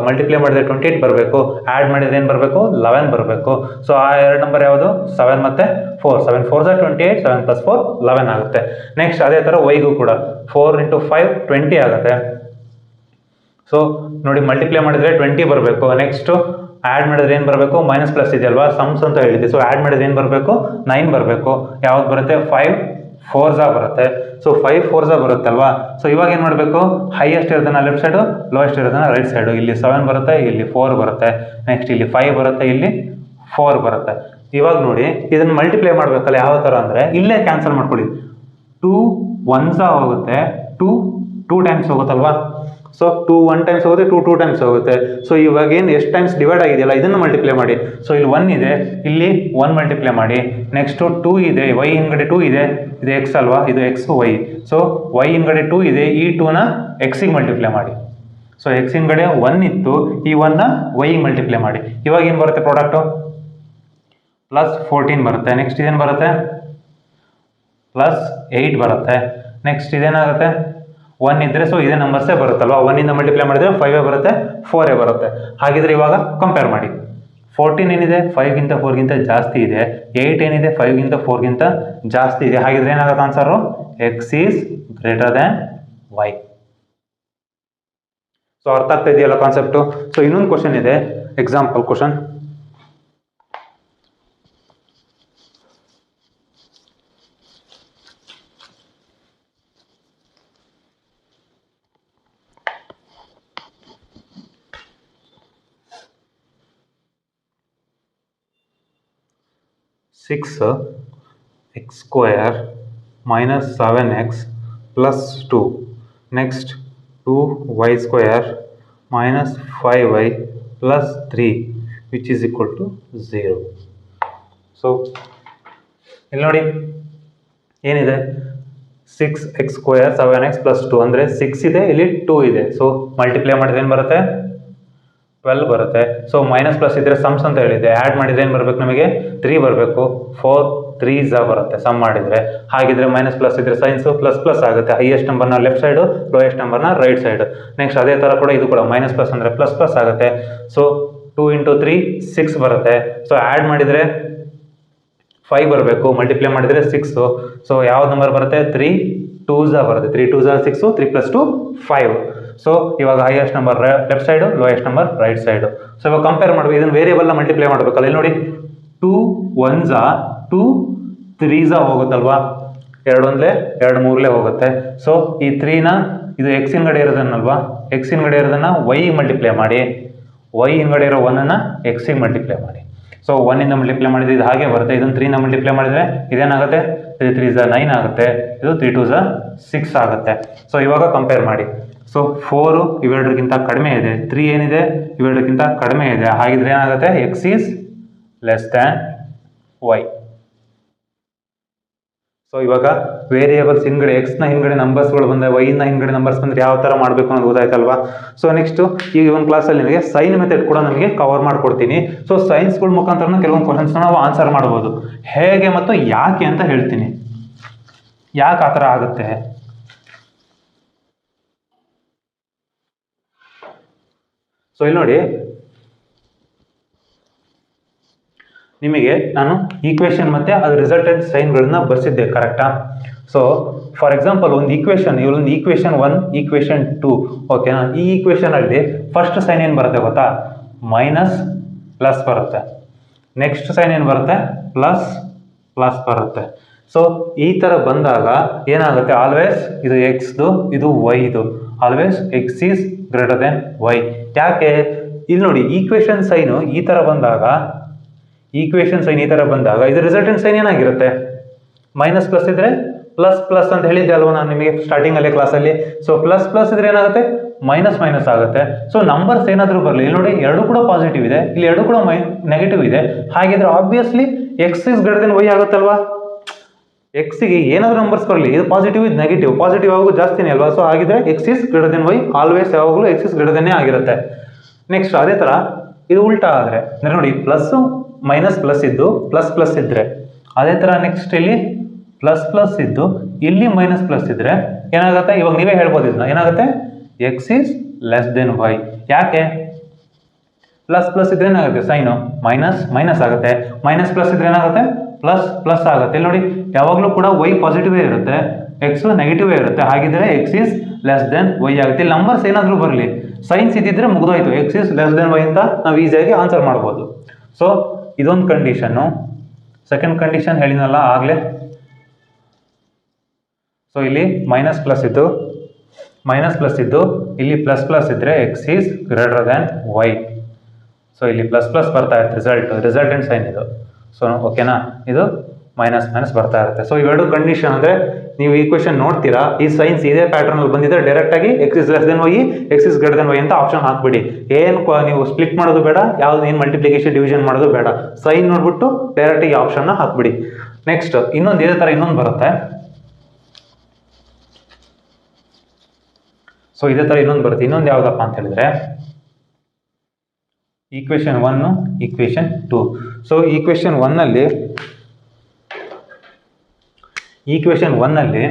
ಮಲ್ಟಿಪ್ಲೈ ಮಾಡಿದರೆ 28 ಬರಬೇಕು, ಆ್ಯಡ್ ಮಾಡಿದರೆ ಏನು ಬರಬೇಕು, 11 ಬರಬೇಕು. ಸೊ ಆ ಎರಡು ನಂಬರ್ ಯಾವುದು, 7 ಮತ್ತು 4. 7 4s 28, 7 + 4 11 ಆಗುತ್ತೆ. ನೆಕ್ಸ್ಟ್ ಅದೇ ಥರ ವೈಗೂ ಕೂಡ 4 × 5 20 ಆಗುತ್ತೆ. ಸೊ ನೋಡಿ, ಮಲ್ಟಿಪ್ಲೈ ಮಾಡಿದರೆ 20 ಬರಬೇಕು. ನೆಕ್ಸ್ಟು ಆ್ಯಡ್ ಮಾಡಿದ್ರೆ ಏನು ಬರಬೇಕು, ಮೈನಸ್ ಪ್ಲಸ್ ಇದೆಯಲ್ವಾ, ಸಮ್ಸ್ ಅಂತ ಹೇಳಿದ್ದೆ. ಸೊ ಆ್ಯಡ್ ಮಾಡಿದ್ರೆ ಏನು ಬರಬೇಕು, 9 ಬರಬೇಕು. ಯಾವ್ದು ಬರುತ್ತೆ, 5 4s ಬರುತ್ತೆ. ಸೊ 5 4 ಬರುತ್ತಲ್ವಾ. ಸೊ ಇವಾಗ ಏನು ಮಾಡಬೇಕು, ಹೈಯೆಸ್ಟ್ ಇರೋದನ್ನ ಲೆಫ್ಟ್ ಸೈಡು, ಲೋಯೆಸ್ಟ್ ಇರೋದನ್ನ ರೈಟ್ ಸೈಡು. ಇಲ್ಲಿ 7 ಬರುತ್ತೆ, ಇಲ್ಲಿ 4 ಬರುತ್ತೆ, ನೆಕ್ಸ್ಟ್ ಇಲ್ಲಿ 5 ಬರುತ್ತೆ, ಇಲ್ಲಿ 4 ಬರುತ್ತೆ. ಇವಾಗ ನೋಡಿ ಇದನ್ನು ಮಲ್ಟಿಪ್ಲೈ ಮಾಡಬೇಕಲ್ಲ ಯಾವ ಥರ ಅಂದರೆ ಇಲ್ಲೇ ಕ್ಯಾನ್ಸಲ್ ಮಾಡ್ಕೊಳ್ಳಿ. 2 1 ಹೋಗುತ್ತೆ, 2 ಟೈಮ್ಸ್ ಹೋಗುತ್ತಲ್ವಾ. ಸೊ 2 1 ಟೈಮ್ಸ್ ಹೋಗುತ್ತೆ, 2 ಟೈಮ್ಸ್ ಹೋಗುತ್ತೆ. ಸೊ ಇವಾಗ ಏನು ಎಷ್ಟು ಟೈಮ್ಸ್ ಡಿವೈಡ್ ಆಗಿದೆಯಲ್ಲ ಇದನ್ನು ಮಲ್ಟಿಪ್ಲೈ ಮಾಡಿ. ಸೊ ಇಲ್ಲಿ 1 ಇದೆ, ಇಲ್ಲಿ 1 ಮಲ್ಟಿಪ್ಲೈ ಮಾಡಿ. ನೆಕ್ಸ್ಟು 2 ಇದೆ, y ಹಿಂಗಡೆ 2 ಇದೆ, ಇದು x ಅಲ್ವಾ, ಇದು x y. ಸೊ y ಹಿಂಗಡೆ 2 ಇದೆ, ಈ 2ನ x ಮಲ್ಟಿಪ್ಲೈ ಮಾಡಿ. ಸೊ x ಹಿಂಗಡೆ 1 ಇತ್ತು, ಈ 1ನ y ಮಲ್ಟಿಪ್ಲೈ ಮಾಡಿ. ಇವಾಗ ಏನು ಬರುತ್ತೆ ಪ್ರಾಡಕ್ಟು, ಪ್ಲಸ್ 14 ಬರುತ್ತೆ. ನೆಕ್ಸ್ಟ್ ಇದೇನು ಬರುತ್ತೆ, ಪ್ಲಸ್ 8 ಬರುತ್ತೆ. ನೆಕ್ಸ್ಟ್ ಇದೇನಾಗುತ್ತೆ, 1 ಇದ್ದರೆ ಸೊ ಇದೇ ನಂಬರ್ಸೇ ಬರುತ್ತಲ್ವ, 1ಇಂದ ಮಲ್ಟಿಪ್ಲೈ ಮಾಡಿದರೆ 5 ಬರುತ್ತೆ, 4 ಬರುತ್ತೆ. ಹಾಗಿದ್ರೆ ಇವಾಗ ಕಂಪೇರ್ ಮಾಡಿ. 14 ಏನಿದೆ 5ಗಿಂತ 4ಗಿಂತ ಜಾಸ್ತಿ ಇದೆ, 8 ಏನಿದೆ 5ಗಿಂತ 4ಗಿಂತ ಜಾಸ್ತಿ ಇದೆ. ಹಾಗಿದ್ರೆ ಏನಾಗುತ್ತೆ answer, x is greater than y. So ಅರ್ಥ ಆಗ್ತಾ ಇದೆಯಲ್ಲ ಕಾನ್ಸೆಪ್ಟು. ಸೊ ಇನ್ನೊಂದು ಕ್ವಶನ್ ಇದೆ, example question. Six x square minus 7x plus 2. Next 2y square minus 5y plus 3 which is equal to 0. So ಇಲ್ಲಿ ನೋಡಿ ಏನಿದೆ, 6x square 7x plus 2 ಅಂದರೆ 6 ಇದೆ, ಇಲ್ಲಿ 2 ಇದೆ. ಸೊ ಮಲ್ಟಿಪ್ಲೈ ಮಾಡಿದ್ರೆ ಏನು ಬರುತ್ತೆ, 12 ಬರುತ್ತೆ. ಸೊ ಮೈನಸ್ ಪ್ಲಸ್ ಇದ್ರೆ ಸಮ್ಸ್ ಅಂತ ಹೇಳಿದೆ, ಆ್ಯಡ್ ಮಾಡಿದ್ರೆ ಏನು ಬರಬೇಕು ನಮಗೆ, 3 ಬರಬೇಕು. 4 3s ಬರುತ್ತೆ ಸಮ್ ಮಾಡಿದರೆ. ಹಾಗಿದ್ರೆ ಮೈನಸ್ ಪ್ಲಸ್ ಇದ್ರೆ ಸೈನ್ಸು ಪ್ಲಸ್ ಪ್ಲಸ್ ಆಗುತ್ತೆ. ಹೈಯೆಸ್ಟ್ ನಂಬರ್ನ ಲೆಫ್ಟ್ ಸೈಡು, ಲೋಯೆಸ್ಟ್ ನಂಬರ್ನ ರೈಟ್ ಸೈಡು. ನೆಕ್ಸ್ಟ್ ಅದೇ ಥರ ಕೂಡ ಇದು ಕೂಡ ಮೈನಸ್ ಪ್ಲಸ್ ಅಂದರೆ ಪ್ಲಸ್ ಪ್ಲಸ್ ಆಗುತ್ತೆ. ಸೊ 2 × 3 6 ಬರುತ್ತೆ. ಸೊ ಆ್ಯಡ್ ಮಾಡಿದರೆ 5 ಬರಬೇಕು, ಮಲ್ಟಿಪ್ಲೈ ಮಾಡಿದರೆ 6. ಸೊ ಯಾವ ನಂಬರ್ ಬರುತ್ತೆ, 3 2s ಬರುತ್ತೆ. 3 2s 6, 3 + 2 5. ಸೊ ಇವಾಗ highest number left side, lowest number right side. So ಇವಾಗ ಕಂಪೇರ್ ಮಾಡಬೇಕು, ಇದನ್ನು ವೇರಿಯೇಬಲ್ನ ಮಲ್ಟಿಪ್ಲೈ ಮಾಡಬೇಕಲ್ಲ. ಇಲ್ಲಿ ನೋಡಿ 2 1s 2 3s ಹೋಗುತ್ತಲ್ವಾ, 2 1 2 3 ಹೋಗುತ್ತೆ. ಸೊ ಈ 3ನ ಇದು x ಹಿಂಗಡೆ ಇರೋದನ್ನಲ್ವಾ, x ಹಿಂಗಡೆ ಇರೋದನ್ನು y ಮಲ್ಟಿಪ್ಲೈ ಮಾಡಿ, y ಹಿಂಗಡೆ ಇರೋ 1ನ್ನು x ಮಲ್ಟಿಪ್ಲೈ ಮಾಡಿ. ಸೊ 1ಇಂದ ಮಲ್ಟಿಪ್ಲೈ ಮಾಡಿದ್ರೆ ಇದು ಹಾಗೆ ಬರುತ್ತೆ. ಇದನ್ನು 3ನ ಮಲ್ಟಿಪ್ಲೈ ಮಾಡಿದರೆ ಇದೇನಾಗುತ್ತೆ, 3 3s 9 ಆಗುತ್ತೆ, ಇದು 3 2s 6 ಆಗುತ್ತೆ. ಸೊ ಇವಾಗ ಕಂಪೇರ್ ಮಾಡಿ. ಸೊ 4 ಇವೆರಡಕ್ಕಿಂತ ಕಡಿಮೆ ಇದೆ, 3 ಏನಿದೆ ಇವೆರಡಕ್ಕಿಂತ ಕಡಿಮೆ ಇದೆ. ಹಾಗಿದ್ರೆ ಏನಾಗುತ್ತೆ, x is less than y. So ಇವಾಗ ವೇರಿಯೇಬಲ್ಸ್ ಹಿಂಗಡೆ ಎಕ್ಸ್ನ ಹಿಂಗಡೆ ನಂಬರ್ಸ್ಗಳು ಬಂದರೆ, ವೈನ ಹಿಂಗಡೆ ನಂಬರ್ಸ್ ಬಂದರೆ ಯಾವ ಥರ ಮಾಡಬೇಕು ಅನ್ನೋದು ಗೊತ್ತಾಯ್ತಲ್ವಾ. ಸೊ ನೆಕ್ಸ್ಟ್ ಈಗ ಒಂದು ಕ್ಲಾಸಲ್ಲಿ ನಿಮಗೆ ಸೈನ್ ಮೆಥಡ್ ಕೂಡ ನಮಗೆ ಕವರ್ ಮಾಡ್ಕೊಡ್ತೀನಿ. ಸೊ ಸೈನ್ಸ್ಗಳ ಮುಖಾಂತರ ಕೆಲವೊಂದು ಕ್ವಶನ್ಸ್ನ ನಾವು ಆನ್ಸರ್ ಮಾಡ್ಬೋದು. ಹೇಗೆ ಮತ್ತು ಯಾಕೆ ಅಂತ ಹೇಳ್ತೀನಿ, ಯಾಕೆ ಆ ಥರ ಆಗುತ್ತೆ. ಸೊ ಇಲ್ಲಿ ನೋಡಿ, ನಿಮಗೆ ನಾನು ಈಕ್ವೇಷನ್ ಮತ್ತು ಅದು ರಿಸಲ್ಟೆಂಟ್ ಸೈನ್ಗಳನ್ನ ಬರ್ಸಿದ್ದೆ, ಕರೆಕ್ಟಾ. ಸೊ ಫಾರ್ ಎಕ್ಸಾಂಪಲ್ ಒಂದು ಈಕ್ವೇಷನ್, ಇವಳೊಂದು ಈಕ್ವೇಷನ್ 1 ಈಕ್ವೇಷನ್ 2 ಓಕೆನಾ. ಈ ಈಕ್ವೇಷನಲ್ಲಿ ಫಸ್ಟ್ ಸೈನ್ ಏನು ಬರುತ್ತೆ ಗೊತ್ತಾ, ಮೈನಸ್ ಪ್ಲಸ್ ಬರುತ್ತೆ. ನೆಕ್ಸ್ಟ್ ಸೈನ್ ಏನು ಬರುತ್ತೆ, ಪ್ಲಸ್ ಪ್ಲಸ್ ಬರುತ್ತೆ. ಸೊ ಈ ಥರ ಬಂದಾಗ ಏನಾಗುತ್ತೆ, ಆಲ್ವೇಸ್ ಇದು ಎಕ್ಸ್ದು, ಇದು ವೈದು, always x is greater than y. ಯಾಕೆ, ಇಲ್ಲಿ ನೋಡಿ ಈಕ್ವೇಷನ್ ಸೈನು ಈ ಥರ ಬಂದಾಗ, ಈಕ್ವೇಷನ್ ಸೈನ್ ಈ ಥರ ಬಂದಾಗ ಇದು ರಿಸಲ್ಟೆಂಟ್ ಸೈನ್ ಏನಾಗಿರುತ್ತೆ, ಮೈನಸ್ ಪ್ಲಸ್ ಇದ್ರೆ ಪ್ಲಸ್ ಪ್ಲಸ್ ಅಂತ ಹೇಳಿದ್ದೆ ಅಲ್ವಾ ನಾನು ನಿಮಗೆ ಸ್ಟಾರ್ಟಿಂಗಲ್ಲಿ ಕ್ಲಾಸಲ್ಲಿ. ಸೊ ಪ್ಲಸ್ ಪ್ಲಸ್ ಇದ್ರೆ ಏನಾಗುತ್ತೆ, ಮೈನಸ್ ಮೈನಸ್ ಆಗುತ್ತೆ. ಸೊ ನಂಬರ್ಸ್ ಏನಾದರೂ ಬರಲಿ, ಇಲ್ಲಿ ನೋಡಿ ಎರಡು ಕೂಡ ಪಾಸಿಟಿವ್ ಇದೆ, ಇಲ್ಲಿ ಎರಡು ಕೂಡ ನೆಗೆಟಿವ್ ಇದೆ. ಹಾಗಿದ್ರೆ obviously x is greater than y ಆಗುತ್ತಲ್ವಾ. ಎಕ್ಸಿಗೆ ಏನಾದರೂ ನಂಬರ್ಸ್ ಬರಲಿ, ಇದು ಪಾಸಿಟಿವ್ ಇದು ನೆಗೆಟಿವ್, ಪಾಸಿಟಿವ್ ಯಾವಾಗೂ ಜಾಸ್ತಿನೇ ಅಲ್ವಾ. ಸೊ ಹಾಗಿದ್ರೆ x is greater than y, always ಯಾವಾಗಲೂ ಎಕ್ಸ್ ಇಸ್ ಗ್ರೇಟರ್ ದೆನ್ನೇ ಆಗಿರುತ್ತೆ. ನೆಕ್ಸ್ಟ್ ಅದೇ ಥರ ಇದು ಉಲ್ಟಾ ಆದರೆ ನೋಡಿ, ಪ್ಲಸ್ಸು ಮೈನಸ್ ಪ್ಲಸ್ ಇದ್ದು ಪ್ಲಸ್ ಪ್ಲಸ್ ಇದ್ದರೆ, ಅದೇ ಥರ ನೆಕ್ಸ್ಟ್ ಇಲ್ಲಿ ಪ್ಲಸ್ ಪ್ಲಸ್ ಇದ್ದು ಇಲ್ಲಿ ಮೈನಸ್ ಪ್ಲಸ್ ಇದ್ದರೆ ಏನಾಗುತ್ತೆ, ಇವಾಗ ನೀವೇ ಹೇಳ್ಬೋದು ಇದನ್ನ, ಏನಾಗುತ್ತೆ, x is less than y. ಯಾಕೆ, ಪ್ಲಸ್ ಪ್ಲಸ್ ಇದ್ರೆ ಏನಾಗುತ್ತೆ, ಸೈನು ಮೈನಸ್ ಮೈನಸ್ ಆಗುತ್ತೆ, ಮೈನಸ್ ಪ್ಲಸ್ ಇದ್ರೆ ಏನಾಗುತ್ತೆ, ಪ್ಲಸ್ ಪ್ಲಸ್ ಆಗುತ್ತೆ. ಇಲ್ಲಿ ನೋಡಿ ಯಾವಾಗಲೂ ಕೂಡ ವೈ ಪಾಸಿಟಿವೇ ಇರುತ್ತೆ, ಎಕ್ಸ್ ನೆಗೆಟಿವೇ ಇರುತ್ತೆ. ಹಾಗಿದ್ರೆ x is less than y ಆಗುತ್ತೆ. ಇಲ್ಲಿ ನಂಬರ್ಸ್ ಏನಾದರೂ ಬರಲಿ, ಸೈನ್ಸ್ ಇದ್ದಿದ್ರೆ ಮುಗಿದೋಯ್ತು, x is less than y ಅಂತ ನಾವು ಈಸಿಯಾಗಿ ಆನ್ಸರ್ ಮಾಡ್ಬೋದು. ಸೊ ಇದೊಂದು ಕಂಡೀಷನ್ನು. ಸೆಕೆಂಡ್ ಕಂಡೀಷನ್ ಹೇಳಿನಲ್ಲ ಆಗಲೇ, ಸೊ ಇಲ್ಲಿ ಮೈನಸ್ ಪ್ಲಸ್ ಇದ್ದು ಇಲ್ಲಿ ಪ್ಲಸ್ ಪ್ಲಸ್ ಇದ್ದರೆ x is greater than y. So ಇಲ್ಲಿ ಪ್ಲಸ್ ಪ್ಲಸ್ ಬರ್ತಾ ಇರುತ್ತೆ, ರಿಸಲ್ಟೆಂಟ್ ಸೈನ್ ಇದು. ಸೊ ಓಕೆನಾ, ಇದು ಮೈನಸ್ ಮೈನಸ್ ಬರ್ತಾ ಇರುತ್ತೆ. ಸೊ ಇವೆರಡು ಕಂಡೀಷನ್ ಅಂದರೆ ನೀವು ಈಕ್ವೇಷನ್ ನೋಡ್ತೀರಾ, ಈ ಸೈನ್ಸ್ ಇದೇ ಪ್ಯಾಟರ್ನಲ್ಲಿ ಬಂದಿದ್ರೆ ಡೈರೆಕ್ಟಾಗಿ x is less than y, x is greater than y ಅಂತ ಆಪ್ಷನ್ ಹಾಕ್ಬಿಡಿ. ಏನು ನೀವು ಸ್ಪ್ಲಿಟ್ ಮಾಡೋದು ಬೇಡ, ಯಾವ್ದು ಏನು ಮಲ್ಟಿಪ್ಲಿಕೇಶನ್ ಡಿವಿಷನ್ ಮಾಡೋದು ಬೇಡ, ಸೈನ್ ನೋಡ್ಬಿಟ್ಟು ಡೈರೆಕ್ಟಾಗಿ ಆಪ್ಷನ್ನ ಹಾಕ್ಬಿಡಿ. ನೆಕ್ಸ್ಟ್ ಇನ್ನೊಂದು ಇದೇ ಥರ ಇನ್ನೊಂದು ಬರುತ್ತೆ. ಸೊ ಇದೇ ಥರ ಇನ್ನೊಂದು ಬರುತ್ತೆ. ಇನ್ನೊಂದು ಯಾವುದಪ್ಪ ಅಂತ ಹೇಳಿದ್ರೆ ಈಕ್ವೇಷನ್ 1, ಈಕ್ವೇಷನ್ 2. ಸೊ ಈಕ್ವೇಷನ್ 1ನಲ್ಲಿ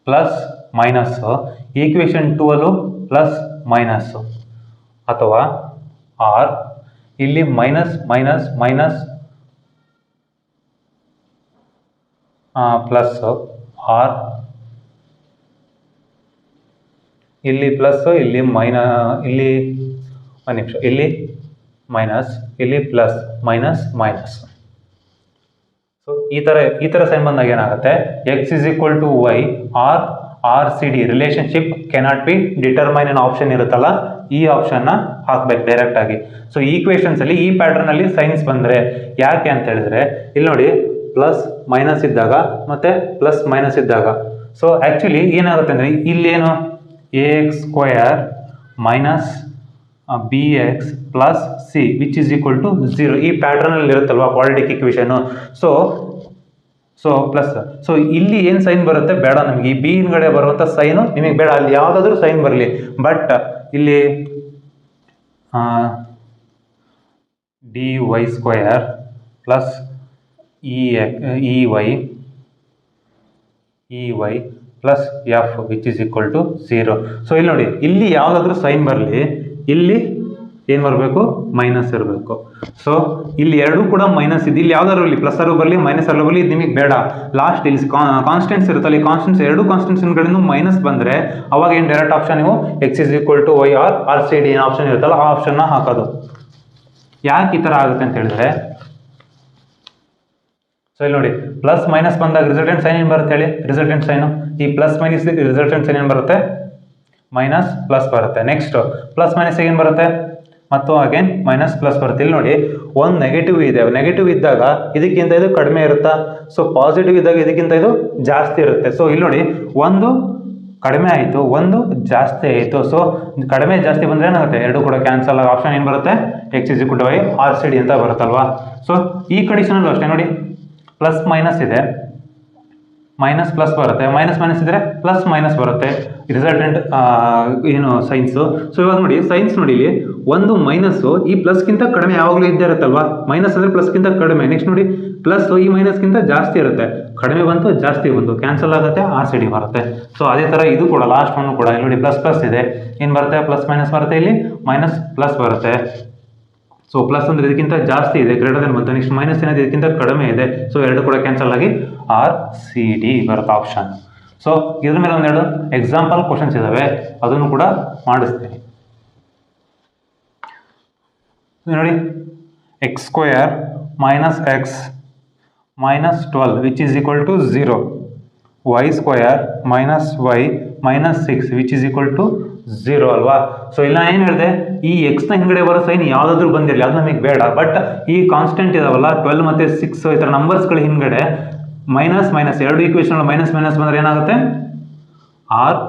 ಪ್ಲಸ್ ಮೈನಸ್ಸು, ಈಕ್ವೇಷನ್ 2ಅಲ್ಲೂ ಪ್ಲಸ್ ಮೈನಸ್ಸು, ಅಥವಾ ಆರ್ ಇಲ್ಲಿ minus minus minus plus, or ಇಲ್ಲಿ ಪ್ಲಸ್ಸು, ಇಲ್ಲಿ ಇಲ್ಲಿ ಒಂದು ನಿಮಿಷ, ಇಲ್ಲಿ ಮೈನಸ್, ಇಲ್ಲಿ ಪ್ಲಸ್, ಮೈನಸ್ ಮೈನಸ್. ಸೊ ಈ ಥರ ಸೈನ್ ಬಂದಾಗ ಏನಾಗುತ್ತೆ, x is equal to y or C D relationship cannot be determined ಅನ್ನೋ ಆಪ್ಷನ್ ಇರುತ್ತಲ್ಲ, ಈ ಆಪ್ಷನ್ನ ಹಾಕ್ಬೇಕು ಡೈರೆಕ್ಟಾಗಿ. ಸೊ ಈಕ್ವೇಷನ್ಸಲ್ಲಿ ಈ ಪ್ಯಾಟರ್ನಲ್ಲಿ ಸೈನ್ಸ್ ಬಂದರೆ ಯಾಕೆ ಅಂತ ಹೇಳಿದ್ರೆ, ಇಲ್ಲಿ ನೋಡಿ ಪ್ಲಸ್ ಮೈನಸ್ ಇದ್ದಾಗ ಮತ್ತು ಪ್ಲಸ್ ಮೈನಸ್ ಇದ್ದಾಗ, ಸೊ ಆ್ಯಕ್ಚುಲಿ ಏನಾಗುತ್ತೆ ಅಂದರೆ ಇಲ್ಲೇನು a x square minus b x plus c which is equal to 0 ಈ ಪ್ಯಾಟರ್ನಲ್ಲಿ ಇರುತ್ತಲ್ವ quadratic equation. So plus, so ಇಲ್ಲಿ ಏನು ಸೈನ್ ಬರುತ್ತೆ ಬೇಡ ನಮಗೆ, ಈ ಬಿ ಹಿಂದ್ಗಡೆ ಬರುವಂಥ ಸೈನು ನಿಮಗೆ ಬೇಡ, ಅಲ್ಲಿ ಯಾವುದಾದ್ರೂ ಸೈನ್ ಬರಲಿ. ಬಟ್ ಇಲ್ಲಿ d y square plus e y plus f which is equal to 0. So ಇಲ್ಲಿ ನೋಡಿ, ಇಲ್ಲಿ ಯಾವುದಾದ್ರೂ ಸೈನ್ ಬರಲಿ, ಇಲ್ಲಿ ಏನು ಬರಬೇಕು, ಮೈನಸ್ ಇರಬೇಕು. ಸೊ ಇಲ್ಲಿ ಎರಡೂ ಕೂಡ ಮೈನಸ್ ಇದೆ, ಇಲ್ಲಿ ಯಾವ್ದಾದ್ರು ಇಲ್ಲಿ ಪ್ಲಸ್ ಅರು ಬರಲಿ ಮೈನಸ್ ಅರು ಬರಲಿ, ಇದು ನಿಮಗೆ ಬೇಡ. ಲಾಸ್ಟ್ ಇಲ್ಲಿ ಕಾನ್ಸ್ಟೆಂಟ್ಸ್ ಇರುತ್ತಲ್ಲ, ಈ ಕಾನ್ಸ್ಟೆಂಟ್ಸ್ ಎರಡು ಕಾನ್ಸ್ಟೆಂಟ್ಸ್ಗಳಿಂದ ಮೈನಸ್ ಬಂದರೆ ಅವಾಗ ಏನು ಡೈರೆಕ್ಟ್ ಆಪ್ಷನ್ ನೀವು x is equal to y or C D ಏನು ಆಪ್ಷನ್ ಇರುತ್ತಲ್ಲ ಆ ಆಪ್ಷನ್ನ ಹಾಕೋದು. ಯಾಕೆ ಈ ಥರ ಆಗುತ್ತೆ ಅಂತ ಹೇಳಿದ್ರೆ, ಸೊ ಇಲ್ಲಿ ನೋಡಿ ಪ್ಲಸ್ ಮೈನಸ್ ಬಂದಾಗ ರಿಸಲ್ಟೆಂಟ್ ಸೈನ್ ಏನು ಬರುತ್ತೆ ಹೇಳಿ, ರಿಸಲ್ಟೆಂಟ್ ಸೈನು ಈ ಪ್ಲಸ್ ಮೈನಸ್ ರಿಸಲ್ಟೆಂಟ್ ಸೈನ್ ಏನು ಬರುತ್ತೆ, ಮೈನಸ್ ಪ್ಲಸ್ ಬರುತ್ತೆ. ನೆಕ್ಸ್ಟ್ ಪ್ಲಸ್ ಮೈನಸ್ ಏನು ಬರುತ್ತೆ, ಮತ್ತು ಅಗೇನ್ ಮೈನಸ್ ಪ್ಲಸ್ ಬರುತ್ತೆ. ಇಲ್ಲಿ ನೋಡಿ ಒಂದು ನೆಗೆಟಿವ್ ಇದೆ, ನೆಗೆಟಿವ್ ಇದ್ದಾಗ ಇದಕ್ಕಿಂತ ಇದು ಕಡಿಮೆ ಇರುತ್ತಾ, ಸೊ ಪಾಸಿಟಿವ್ ಇದ್ದಾಗ ಇದಕ್ಕಿಂತ ಇದು ಜಾಸ್ತಿ ಇರುತ್ತೆ. ಸೊ ಇಲ್ಲಿ ನೋಡಿ ಒಂದು ಕಡಿಮೆ ಆಯಿತು, ಒಂದು ಜಾಸ್ತಿ ಆಯಿತು. ಸೊ ಕಡಿಮೆ ಜಾಸ್ತಿ ಬಂದರೆ ಏನಾಗುತ್ತೆ, ಎರಡು ಕೂಡ ಕ್ಯಾನ್ಸಲ್ ಆಗಿ ಆಪ್ಷನ್ ಏನು ಬರುತ್ತೆ, x is equal to y or C D ಅಂತ ಬರುತ್ತಲ್ವಾ. ಸೊ ಈ ಕಂಡೀಷನಲ್ಲೂ ಅಷ್ಟೇ ನೋಡಿ, ಪ್ಲಸ್ ಮೈನಸ್ ಇದೆ ಮೈನಸ್ ಪ್ಲಸ್ ಬರುತ್ತೆ, ಮೈನಸ್ ಮೈನಸ್ ಇದ್ದರೆ ಪ್ಲಸ್ ಮೈನಸ್ ಬರುತ್ತೆ ರಿಸಲ್ಟೆಂಟ್ ಏನು ಸೈನ್ಸು. ಸೊ ಇವಾಗ ನೋಡಿ ಸೈನ್ಸ್ ನೋಡಿ, ಇಲ್ಲಿ ಒಂದು ಮೈನಸ್ಸು ಈ ಪ್ಲಸ್ಗಿಂತ ಕಡಿಮೆ ಯಾವಾಗಲೂ ಇದ್ದೇ ಇರುತ್ತಲ್ವಾ, ಮೈನಸ್ ಅಂದರೆ ಪ್ಲಸ್ಗಿಂತ ಕಡಿಮೆ. ನೆಕ್ಸ್ಟ್ ನೋಡಿ ಪ್ಲಸ್ ಈ ಮೈನಸ್ಗಿಂತ ಜಾಸ್ತಿ ಇರುತ್ತೆ, ಕಡಿಮೆ ಬಂತು ಜಾಸ್ತಿ ಬಂತು ಕ್ಯಾನ್ಸಲ್ ಆಗುತ್ತೆ, ಆರ್ ಸಿ ಡಿ ಬರುತ್ತೆ. ಸೊ ಅದೇ ಥರ ಇದು ಕೂಡ ಲಾಸ್ಟ್ ಒನ್ ಕೂಡ ಇಲ್ಲಿ ನೋಡಿ ಪ್ಲಸ್ ಪ್ಲಸ್ ಇದೆ, ಏನು ಬರುತ್ತೆ ಪ್ಲಸ್ ಮೈನಸ್ ಬರುತ್ತೆ, ಇಲ್ಲಿ ಮೈನಸ್ ಪ್ಲಸ್ ಬರುತ್ತೆ. ಸೊ ಪ್ಲಸ್ ಅಂದರೆ ಇದಕ್ಕಿಂತ ಜಾಸ್ತಿ ಇದೆ, ಗ್ರೇಟರ್ ದೆನ್ ಬಂತು. ನೆಕ್ಸ್ಟ್ ಮೈನಸ್ ಏನಾದ್ರೆ ಇದಕ್ಕಿಂತ ಕಡಿಮೆ ಇದೆ, ಸೊ ಎರಡು ಕೂಡ ಕ್ಯಾನ್ಸಲ್ ಆಗಿ ಆರ್ ಸಿ ಡಿ ಬರುತ್ತೆ ಆಪ್ಷನ್. ಸೊ ಇದ್ರ ಮೇಲೆ ಒಂದೆರಡು ಎಕ್ಸಾಂಪಲ್ ಕ್ವಶನ್ಸ್ ಇದಾವೆ, ಅದನ್ನು ಕೂಡ ಮಾಡಿಸ್ತೀನಿ ನೋಡಿ. X square minus x minus 12 which is equal to 0, y square minus y minus 6 which is equal to 0 ಅಲ್ವಾ. ಸೊ ಇಲ್ಲ ಏನು ಹೇಳಿದೆ, ಈ ಎಕ್ಸ್ನ ಹಿಂದ್ಗಡೆ ಬರೋ ಸೈನ್ ಯಾವುದಾದ್ರೂ ಬಂದಿರಲಿ, ಅದು ನಮಗೆ ಬೇಡ. ಬಟ್ ಈ ಕಾನ್ಸ್ಟೆಂಟ್ ಇದಾವಲ್ಲ 12 ಮತ್ತು 6 ಈ ಥರ ನಂಬರ್ಸ್ಗಳ ಹಿಂದ್ಗಡೆ ಮೈನಸ್ ಮೈನಸ್ ಎರಡು ಈಕ್ವೇಷನ್ ಮೈನಸ್ ಮೈನಸ್ ಬಂದರೆ ಏನಾಗುತ್ತೆ, ಆರ್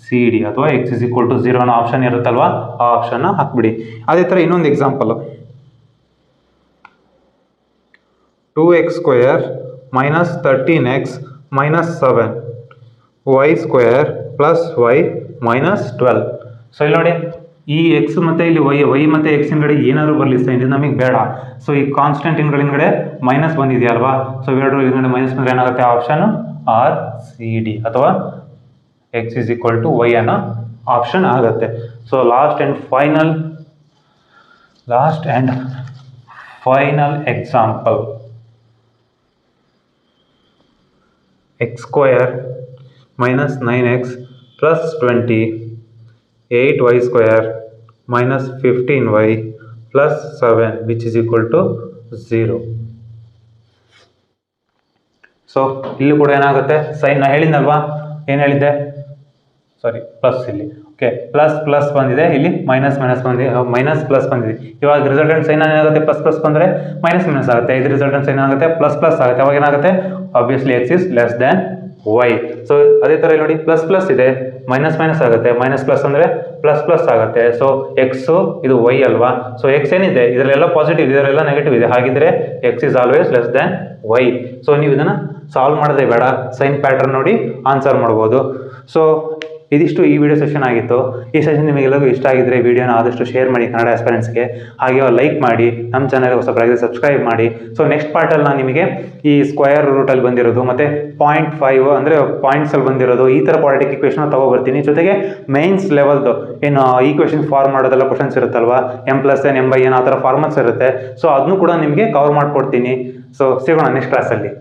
ಸಿ ಡಿ ಅಥವಾ ಎಕ್ಸ್ ಇಸ್ ಈಕ್ವಲ್ ಟು 0 ಅನ್ನೋ ಆಪ್ಷನ್ ಇರುತ್ತಲ್ವಾ, ಆ ಆಪ್ಷನ್ನ ಹಾಕ್ಬಿಡಿ. ಅದೇ ಥರ ಇನ್ನೊಂದು example, 2x square minus 13x minus 7 y square plus y minus 12. So ಇಲ್ಲಿ ನೋಡಿ ಈ ಎಕ್ಸ್ ಮತ್ತು ಇಲ್ಲಿ ವೈ ಮತ್ತು ಎಕ್ಸ್ ಹಿಂದ್ಗಡೆ ಏನಾದರೂ ಬರಲಿ ಸೈನ್, ಇದು ನಮಗೆ ಬೇಡ. ಸೊ ಈ ಕಾನ್ಸ್ಟೆಂಟ್ ಹಿಂದ್ಗಡೆ ಮೈನಸ್ ಬಂದಿದೆಯಲ್ವಾ, ಸೊ ಎರಡು ಹಿಂದ್ಗಡೆ ಮೈನಸ್ ಬಂದರೆ ಏನಾಗುತ್ತೆ, ಆಪ್ಷನ್ ಆರ್ ಸಿ ಡಿ ಅಥವಾ x is equal to y ಅನ್ನೋ ಆಪ್ಷನ್ ಆಗುತ್ತೆ. So last and final example, x square minus 9x plus 20 8y square minus 15y plus 7 which is equal to 0. So ಇಲ್ಲೂ ಕೂಡ ಏನಾಗುತ್ತೆ sign, ನಾ ಹೇಳಿದ್ನಲ್ವಾ, ಏನು ಹೇಳಿದ್ದೆ, ಸಾರಿ ಪ್ಲಸ್ ಇಲ್ಲಿ, ಓಕೆ ಪ್ಲಸ್ ಪ್ಲಸ್ ಬಂದಿದೆ, ಇಲ್ಲಿ ಮೈನಸ್ ಮೈನಸ್ ಬಂದಿದೆ, ಮೈನಸ್ ಪ್ಲಸ್ ಬಂದಿದೆ. ಇವಾಗ ರಿಸಲ್ಟೆಂಟ್ ಸೈನ್ ಏನಾಗುತ್ತೆ, ಪ್ಲಸ್ ಪ್ಲಸ್ ಬಂದರೆ ಮೈನಸ್ ಮೈನಸ್ ಆಗುತ್ತೆ, ಇದು ರಿಸಲ್ಟೆಂಟ್ ಸೈನ್ ಏನಾಗುತ್ತೆ, ಪ್ಲಸ್ ಪ್ಲಸ್ ಆಗುತ್ತೆ. ಅವಾಗ ಏನಾಗುತ್ತೆ, obviously x is less than y. So ಅದೇ ಥರ ನೋಡಿ, ಪ್ಲಸ್ ಪ್ಲಸ್ ಇದೆ, ಮೈನಸ್ ಮೈನಸ್ ಆಗುತ್ತೆ, ಮೈನಸ್ ಪ್ಲಸ್ ಅಂದರೆ ಪ್ಲಸ್ ಪ್ಲಸ್ ಆಗುತ್ತೆ. ಸೊ ಎಕ್ಸು ಇದು ವೈ ಅಲ್ವಾ, ಸೊ ಎಕ್ಸ್ ಏನಿದೆ ಇದರೆಲ್ಲ ಪಾಸಿಟಿವ್, ಇದರೆಲ್ಲ ನೆಗೆಟಿವ್ ಇದೆ, ಹಾಗಿದ್ರೆ x is always less than y. So ನೀವು ಇದನ್ನು ಸಾಲ್ವ್ ಮಾಡೋದೇ ಬೇಡ, ಸೈನ್ ಪ್ಯಾಟರ್ನ್ ನೋಡಿ ಆನ್ಸರ್ ಮಾಡ್ಬೋದು. ಸೊ ಇದಿಷ್ಟು ಈ ವಿಡಿಯೋ ಸೆಷನ್ ಆಗಿತ್ತು. ಈ ಸೆಷನ್ ನಿಮಗೆಲ್ಲರಿಗೂ ಇಷ್ಟ ಆಗಿದ್ರೆ ವಿಡಿಯೋನ ಆದಷ್ಟು ಶೇರ್ ಮಾಡಿ ಕನ್ನಡ ಆಸ್ಪರೆಂಟ್ಸ್ಗೆ, ಹಾಗೆ ಲೈಕ್ ಮಾಡಿ, ನಮ್ಮ ಚಾನಲ್ಗೆ ಹೊಸಬರಾಗಿ ಸಬ್ಸ್ಕ್ರೈಬ್ ಮಾಡಿ. ಸೊ ನೆಕ್ಸ್ಟ್ ಪಾರ್ಟಲ್ಲಿ ನಾನು ನಿಮಗೆ ಈ ಸ್ಕ್ವೇರ್ ರೂಟಲ್ಲಿ ಬಂದಿರೋದು ಮತ್ತು 0.5 ಅಂದರೆ ಪಾಯಿಂಟ್ಸಲ್ಲಿ ಬಂದಿರೋದು ಈ ಥರ ಕ್ವಾಡ್ರಾಟಿಕ್ ಇಕ್ವೇಷನ್ ತೊಗೊಬರ್ತೀನಿ. ಜೊತೆಗೆ ಮೇನ್ಸ್ ಲೆವೆಲ್ದು ಏನು ಈಕ್ವೇಷನ್ ಫಾರ್ಮ್ ಮಾಡೋದೆಲ್ಲ ಕ್ವಶನ್ಸ್ ಇರುತ್ತಲ್ವಾ, m+n m/n ಆ ಥರ ಫಾರ್ಮಟ್ಸ್ ಇರುತ್ತೆ. ಸೊ ಅದನ್ನು ಕೂಡ ನಿಮಗೆ ಕವರ್ ಮಾಡಿಕೊಡ್ತೀನಿ. ಸೊ ಸಿಗೋಣ ನೆಕ್ಸ್ಟ್ ಕ್ಲಾಸಲ್ಲಿ.